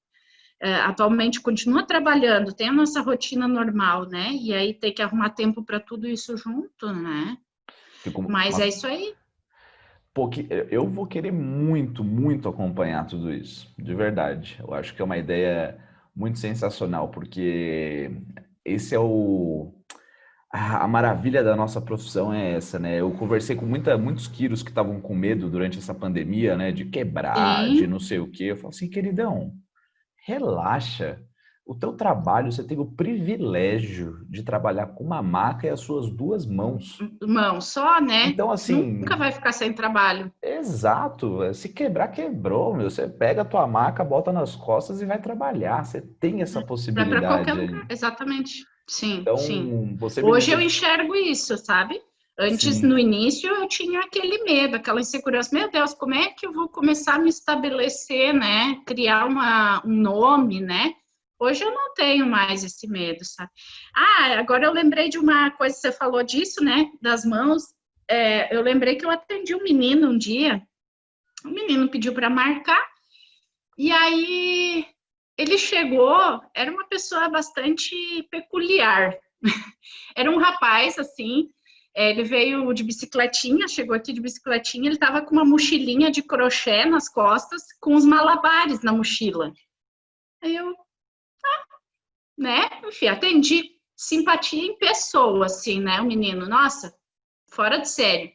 atualmente continua trabalhando, tem a nossa rotina normal, né? E aí tem que arrumar tempo para tudo isso junto, né? fico, Mas é nossa, isso aí. porque eu vou querer muito, muito acompanhar tudo isso, de verdade. Eu acho que é uma ideia muito sensacional, porque esse é a maravilha da nossa profissão é essa, né? Eu conversei com muitos quiros que estavam com medo durante essa pandemia, né? De quebrar, de Sim, não sei o quê. Eu falo assim, queridão, relaxa. o teu trabalho, você tem o privilégio de trabalhar com uma maca e as suas 2 mãos. Mão só, né? Então, assim... Nunca vai ficar sem trabalho. Exato. Se quebrar, quebrou, meu. Você pega a tua maca, bota nas costas e vai trabalhar. Você tem essa Vai para qualquer possibilidade aí. lugar, exatamente. Sim, sim. Então, você me Hoje disse... eu enxergo isso, sabe? Antes, Sim. no início, eu tinha aquele medo, aquela insegurança. Meu Deus, como é que eu vou começar a me estabelecer, né? Criar um nome, né? Hoje eu não tenho mais esse medo, sabe? Ah, agora eu lembrei de uma coisa, você falou disso, né? Das mãos. Eu lembrei que eu atendi um menino um dia. O menino pediu para marcar. E aí ele chegou, era uma pessoa bastante peculiar. Era um rapaz, assim, ele veio de bicicletinha, chegou aqui de bicicletinha, ele estava com uma mochilinha de crochê nas costas, com os malabares na mochila. Aí eu, né, enfim, atendi, simpatia em pessoa, assim, né, o menino, nossa, fora de sério.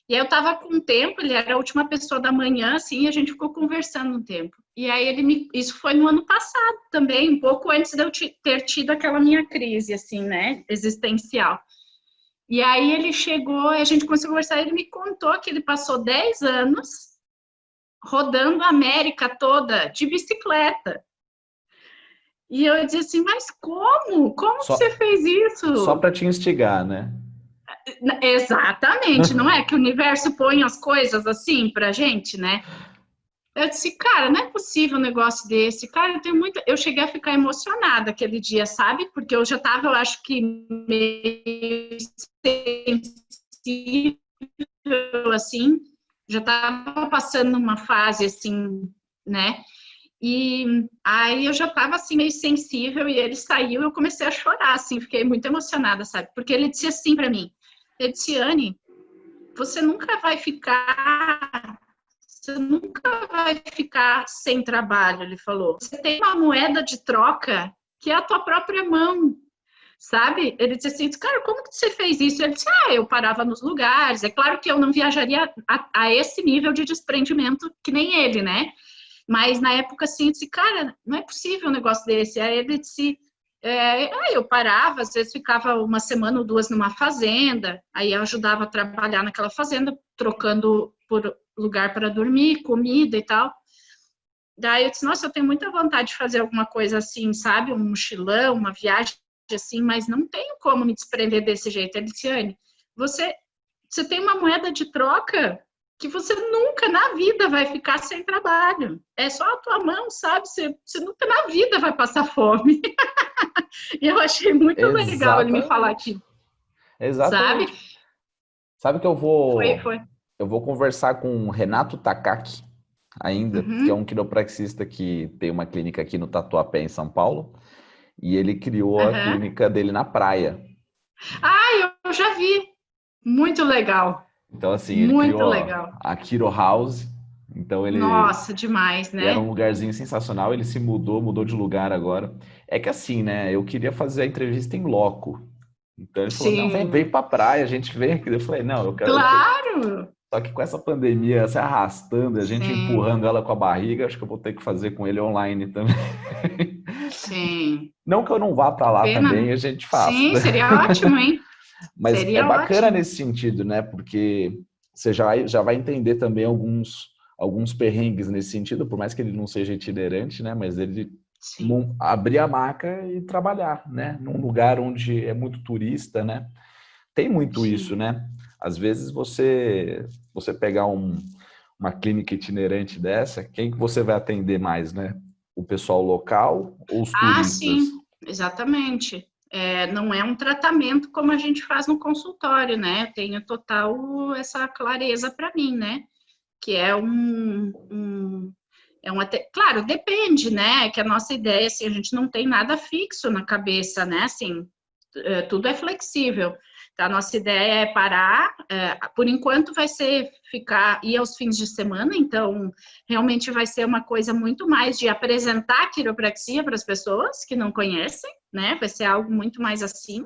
E aí eu tava com tempo, ele era a última pessoa da manhã, assim, e a gente ficou conversando um tempo. E aí isso foi no ano passado também, um pouco antes de eu ter tido aquela minha crise, assim, né, existencial. E aí ele chegou, e a gente começou a conversar, ele me contou que ele passou 10 anos rodando a América toda de bicicleta. E eu disse assim, mas como? Como que você fez isso? Só para te instigar, né? Exatamente, não é que o universo põe as coisas assim pra gente, né? Eu disse, cara, não é possível um negócio desse. Cara, eu cheguei a ficar emocionada aquele dia, sabe? Porque eu já tava, eu acho que meio sensível, assim, já tava passando uma fase, assim, né? E aí eu já tava, assim, meio sensível e ele saiu e eu comecei a chorar, assim, fiquei muito emocionada, sabe? Porque ele disse assim pra mim, ele disse, Anne, você nunca vai ficar sem trabalho, ele falou. Você tem uma moeda de troca que é a tua própria mão, sabe? Ele disse assim, cara, como que você fez isso? Ele disse, eu parava nos lugares. É claro que eu não viajaria a esse nível de desprendimento que nem ele, né? Mas na época, assim, eu disse, cara, não é possível um negócio desse. Aí ele disse, eu parava, às vezes ficava uma semana ou 2 numa fazenda, aí eu ajudava a trabalhar naquela fazenda, trocando por lugar para dormir, comida e tal. Daí eu disse, nossa, eu tenho muita vontade de fazer alguma coisa assim, sabe? Um mochilão, uma viagem assim, mas não tenho como me desprender desse jeito. Ele disse, Anne, você tem uma moeda de troca que você nunca na vida vai ficar sem trabalho. É só a tua mão, sabe? Você nunca na vida vai passar fome. E eu achei muito legal ele me falar aqui. Exatamente. Sabe? Sabe que eu vou... Foi. Eu vou conversar com o Renato Takaki ainda, que é um quiropraxista que tem uma clínica aqui no Tatuapé, em São Paulo. E ele criou a clínica dele na praia. Eu já vi. Muito legal. Então, assim, ele criou a Kiro House. Então, ele... Nossa, demais, né? Era um lugarzinho sensacional. Ele se mudou de lugar agora. É que assim, né? Eu queria fazer a entrevista em loco. Então, ele falou, não, vem pra praia, a gente vem aqui. Eu falei, não, eu quero... Claro! Só que com essa pandemia se arrastando, a gente empurrando ela com a barriga, acho que eu vou ter que fazer com ele online também. Sim. Não que eu não vá para lá também, a gente faça. Sim, seria ótimo, hein? Mas seria é bacana ótimo. nesse sentido, né? Porque você já vai entender também alguns perrengues nesse sentido, por mais que ele não seja itinerante, né? Mas ele abrir a maca e trabalhar, né? Num lugar onde é muito turista, né? Tem muito isso, né? Às vezes você pegar uma clínica itinerante dessa, quem que você vai atender mais, né? O pessoal local ou os turistas? Sim, exatamente. Não é um tratamento como a gente faz no consultório, né? Eu tenho total essa clareza para mim, né? Que é claro, depende, né? Que a nossa ideia, assim, a gente não tem nada fixo na cabeça, né? Assim, tudo é flexível. Então, a nossa ideia é parar, por enquanto vai ser ir aos fins de semana, então realmente vai ser uma coisa muito mais de apresentar a quiropraxia para as pessoas que não conhecem, né? Vai ser algo muito mais assim,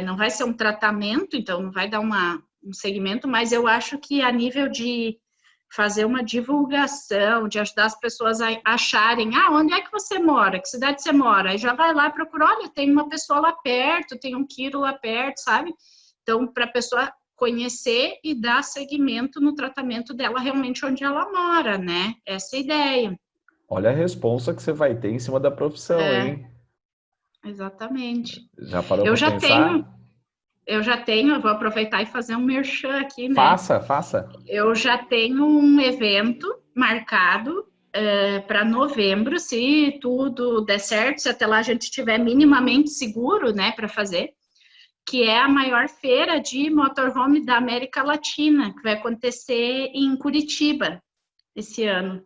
não vai ser um tratamento, então não vai dar um segmento, mas eu acho que a nível de fazer uma divulgação, de ajudar as pessoas a acharem, onde é que você mora? Que cidade você mora? Aí já vai lá procurar, olha, tem uma pessoa lá perto, tem um quiro lá perto, sabe? Então, para a pessoa conhecer e dar seguimento no tratamento dela realmente onde ela mora, né? Essa é a ideia. Olha a responsa que você vai ter em cima da profissão, hein? Exatamente. Já parou para pensar? Eu vou aproveitar e fazer um merchan aqui, né? Faça. Eu já tenho um evento marcado para novembro, se tudo der certo, se até lá a gente estiver minimamente seguro, né, para fazer, que é a maior feira de motorhome da América Latina, que vai acontecer em Curitiba esse ano.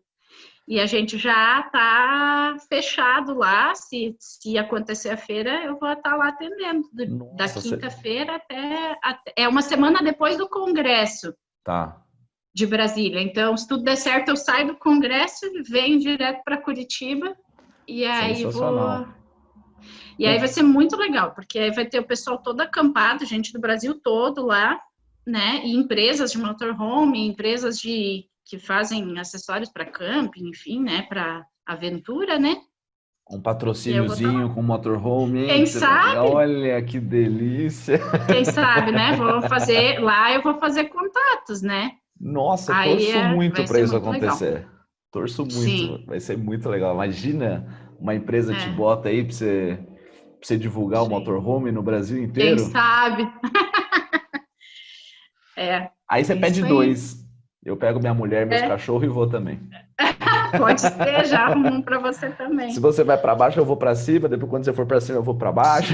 E a gente já está fechado lá. Se acontecer a feira, eu vou estar lá atendendo. Da quinta-feira até. É uma semana depois do Congresso de Brasília. Então, se tudo der certo, eu saio do Congresso e venho direto para Curitiba. E aí E aí vai ser muito legal, porque aí vai ter o pessoal todo acampado, gente do Brasil todo lá, né? E empresas de motorhome, empresas que fazem acessórios para camping, enfim, né, para aventura, né? Um patrocíniozinho com motorhome. Quem sabe? Olha que delícia! Quem sabe, né? Eu vou fazer contatos, né? Nossa, torço muito para isso acontecer. Legal. Torço muito, sim. Vai ser muito legal. Imagina uma empresa te bota aí para você divulgar o motorhome no Brasil inteiro. Quem sabe? Aí você pede 2. Eu pego minha mulher, meus cachorros e vou também. Pode ser, já arrumo um para você também. Se você vai para baixo, eu vou para cima. Depois, quando você for para cima, eu vou para baixo.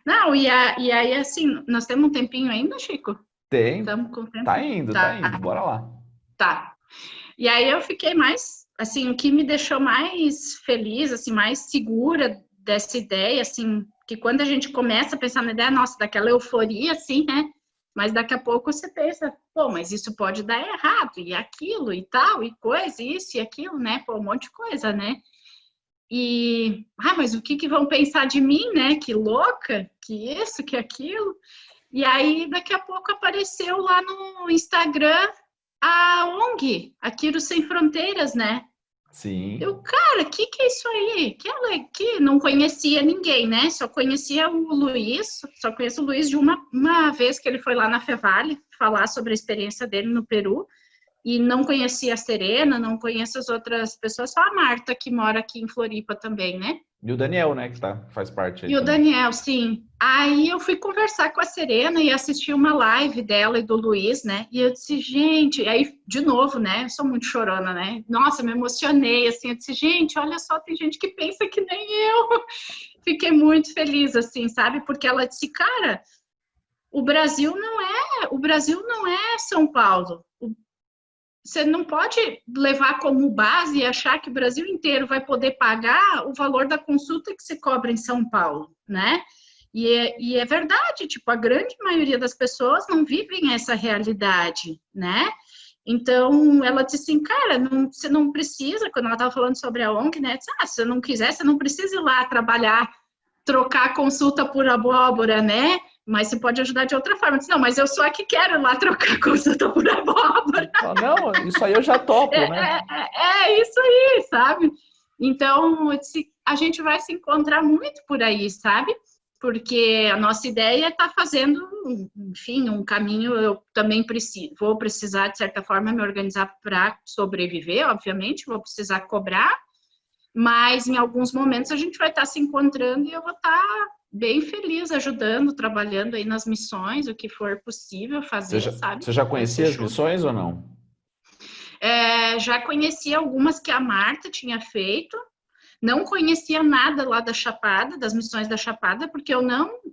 Não, e aí, assim, nós temos um tempinho ainda, Chico? Tem. Estamos com tempo. Tá indo. Bora lá. Tá. E aí eu fiquei mais, assim, o que me deixou mais feliz, assim, mais segura dessa ideia, assim, que quando a gente começa a pensar na ideia, nossa, daquela euforia, assim, né? Mas daqui a pouco você pensa, pô, mas isso pode dar errado, e aquilo, e tal, e coisa, isso e aquilo, né? Pô, um monte de coisa, né? E, mas o que vão pensar de mim, né? Que louca, que isso, que aquilo. E aí, daqui a pouco apareceu lá no Instagram a ONG, a Quiro Sem Fronteiras, né? Sim. Eu, cara, que é isso aí? Que não conhecia ninguém, né? Só conhecia o Luiz, só conheço o Luiz de uma vez que ele foi lá na Fevale falar sobre a experiência dele no Peru, e não conhecia a Serena, não conheço as outras pessoas, só a Marta, que mora aqui em Floripa também, né? E o Daniel, né, que faz parte aí. E também. O Daniel, sim. Aí eu fui conversar com a Serena e assisti uma live dela e do Luiz, né? E eu disse, gente, aí, de novo, né? Eu sou muito chorona, né? Nossa, me emocionei, assim. Eu disse, gente, olha só, tem gente que pensa que nem eu. Fiquei muito feliz, assim, sabe? Porque ela disse, cara, o Brasil não é São Paulo. Você não pode levar como base e achar que o Brasil inteiro vai poder pagar o valor da consulta que se cobra em São Paulo, né? E é verdade, tipo, a grande maioria das pessoas não vivem essa realidade, né? Então, ela disse assim, cara, você não precisa, quando ela estava falando sobre a ONG, né? Disse, se você não quiser, você não precisa ir lá trabalhar, trocar a consulta por abóbora, né? Mas você pode ajudar de outra forma. Eu disse, não, mas eu só é que quero ir lá trocar a consulta por abóbora. Não, isso aí eu já topo, né? É isso aí, sabe? Então, a gente vai se encontrar muito por aí, sabe? Porque a nossa ideia é estar fazendo, enfim, um caminho. Eu também vou precisar, de certa forma, me organizar para sobreviver, obviamente, vou precisar cobrar, mas em alguns momentos a gente vai estar se encontrando e eu vou estar bem feliz ajudando, trabalhando aí nas missões, o que for possível fazer, sabe? Você já conhecia as missões ou não? Já conhecia algumas que a Marta tinha feito, não conhecia nada lá da Chapada, das missões da Chapada, porque eu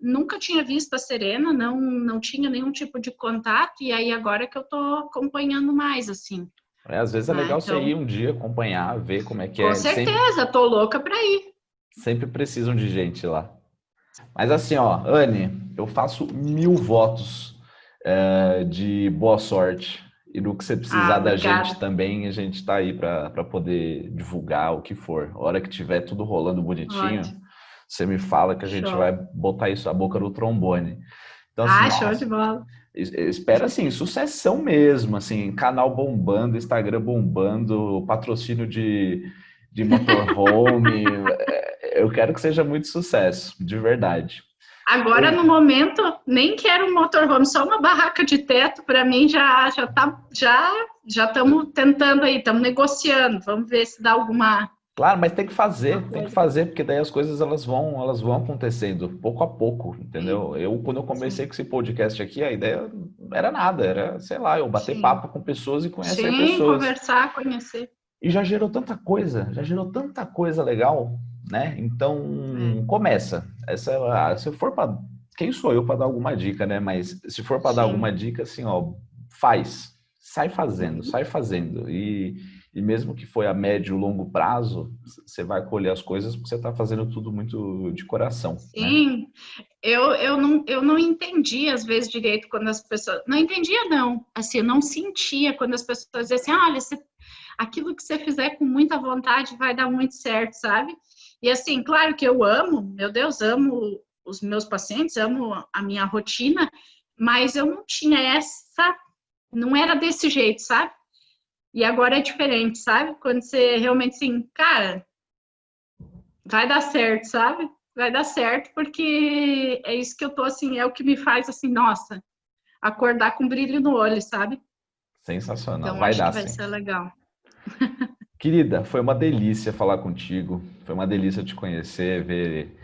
nunca tinha visto a Serena, não tinha nenhum tipo de contato, e aí agora que eu tô acompanhando mais, assim. Às vezes é legal você ir um dia acompanhar, ver como é que Com certeza, tô louca para ir. Sempre precisam de gente lá. Mas assim, ó, Anne, eu faço 1000 votos de boa sorte. E no que você precisar da gente também, a gente tá aí para poder divulgar o que for. A hora que tiver tudo rolando bonitinho, você me fala que a gente vai botar isso a boca no trombone. Então, assim, show de bola. espera, assim, sucessão mesmo, assim, canal bombando, Instagram bombando, patrocínio de motorhome. Eu quero que seja muito sucesso, de verdade. Agora, no momento, nem quero um motorhome, só uma barraca de teto, para mim, já estamos tentando aí, estamos negociando, vamos ver se dá alguma... Claro, mas tem que fazer, porque daí as coisas elas vão acontecendo pouco a pouco, entendeu? Quando eu comecei com esse podcast aqui, a ideia não era nada, era, sei lá, eu bater papo com pessoas e conhecer pessoas. Conversar, conhecer. E já gerou tanta coisa legal, né? Então, começa. Se for para... Quem sou eu para dar alguma dica, né? Mas se for para dar alguma dica, assim, ó, sai fazendo. E mesmo que foi a médio e longo prazo, você vai colher as coisas porque você está fazendo tudo muito de coração. Sim, né? Eu não entendi às vezes direito quando as pessoas... Não entendia, não. Assim, eu não sentia quando as pessoas diziam assim, olha, aquilo que você fizer com muita vontade vai dar muito certo, sabe? E assim, claro que eu amo, meu Deus, amo os meus pacientes, amo a minha rotina, mas eu não tinha não era desse jeito, sabe? E agora é diferente, sabe? Quando você realmente assim, cara, vai dar certo, sabe? Vai dar certo porque é isso que eu tô assim, é o que me faz assim, nossa, acordar com brilho no olho, sabe? Sensacional, Então, vai acho dar que vai sim. ser legal. Querida, foi uma delícia falar contigo, foi uma delícia te conhecer, ver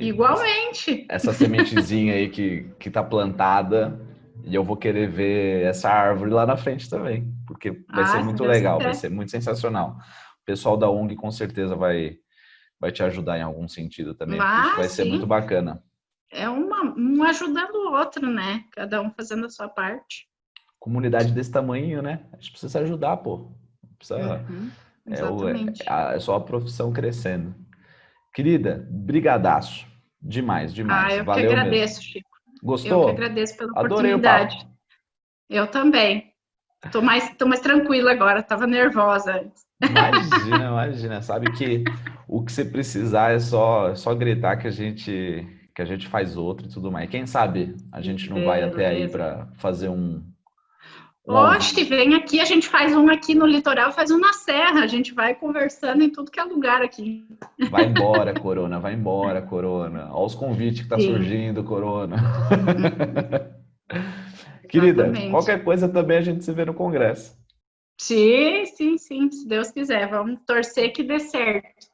Igualmente. essa sementezinha aí que tá plantada, e eu vou querer ver essa árvore lá na frente também, porque vai ser muito legal, vai ser muito sensacional. O pessoal da ONG com certeza vai te ajudar em algum sentido também, porque isso vai ser muito bacana. É um ajudando o outro, né? Cada um fazendo a sua parte. Comunidade desse tamanho, né? A gente precisa ajudar, pô. Precisa, exatamente. É só a profissão crescendo. Querida, brigadaço. Demais. Eu Valeu que agradeço, mesmo. Chico. Gostou? Eu que agradeço pela Adorei oportunidade. O papo. Eu também. Tô mais tranquila agora, tava nervosa antes. Imagina. Sabe que o que você precisar é só gritar que a gente faz outro e tudo mais. Quem sabe a gente não vai até aí para fazer um Oxe, vem aqui, a gente faz um aqui no litoral, faz um na serra, a gente vai conversando em tudo que é lugar aqui. Vai embora, Corona. Olha os convites que tá surgindo, Corona. Querida, qualquer coisa também a gente se vê no congresso. Sim, se Deus quiser. Vamos torcer que dê certo.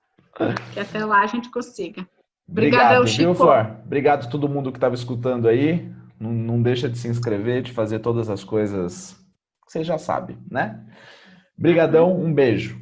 Que até lá a gente consiga. Obrigado, viu, Flor? Obrigado a todo mundo que estava escutando aí. Não deixa de se inscrever, de fazer todas as coisas que você já sabe, né? Obrigadão, um beijo.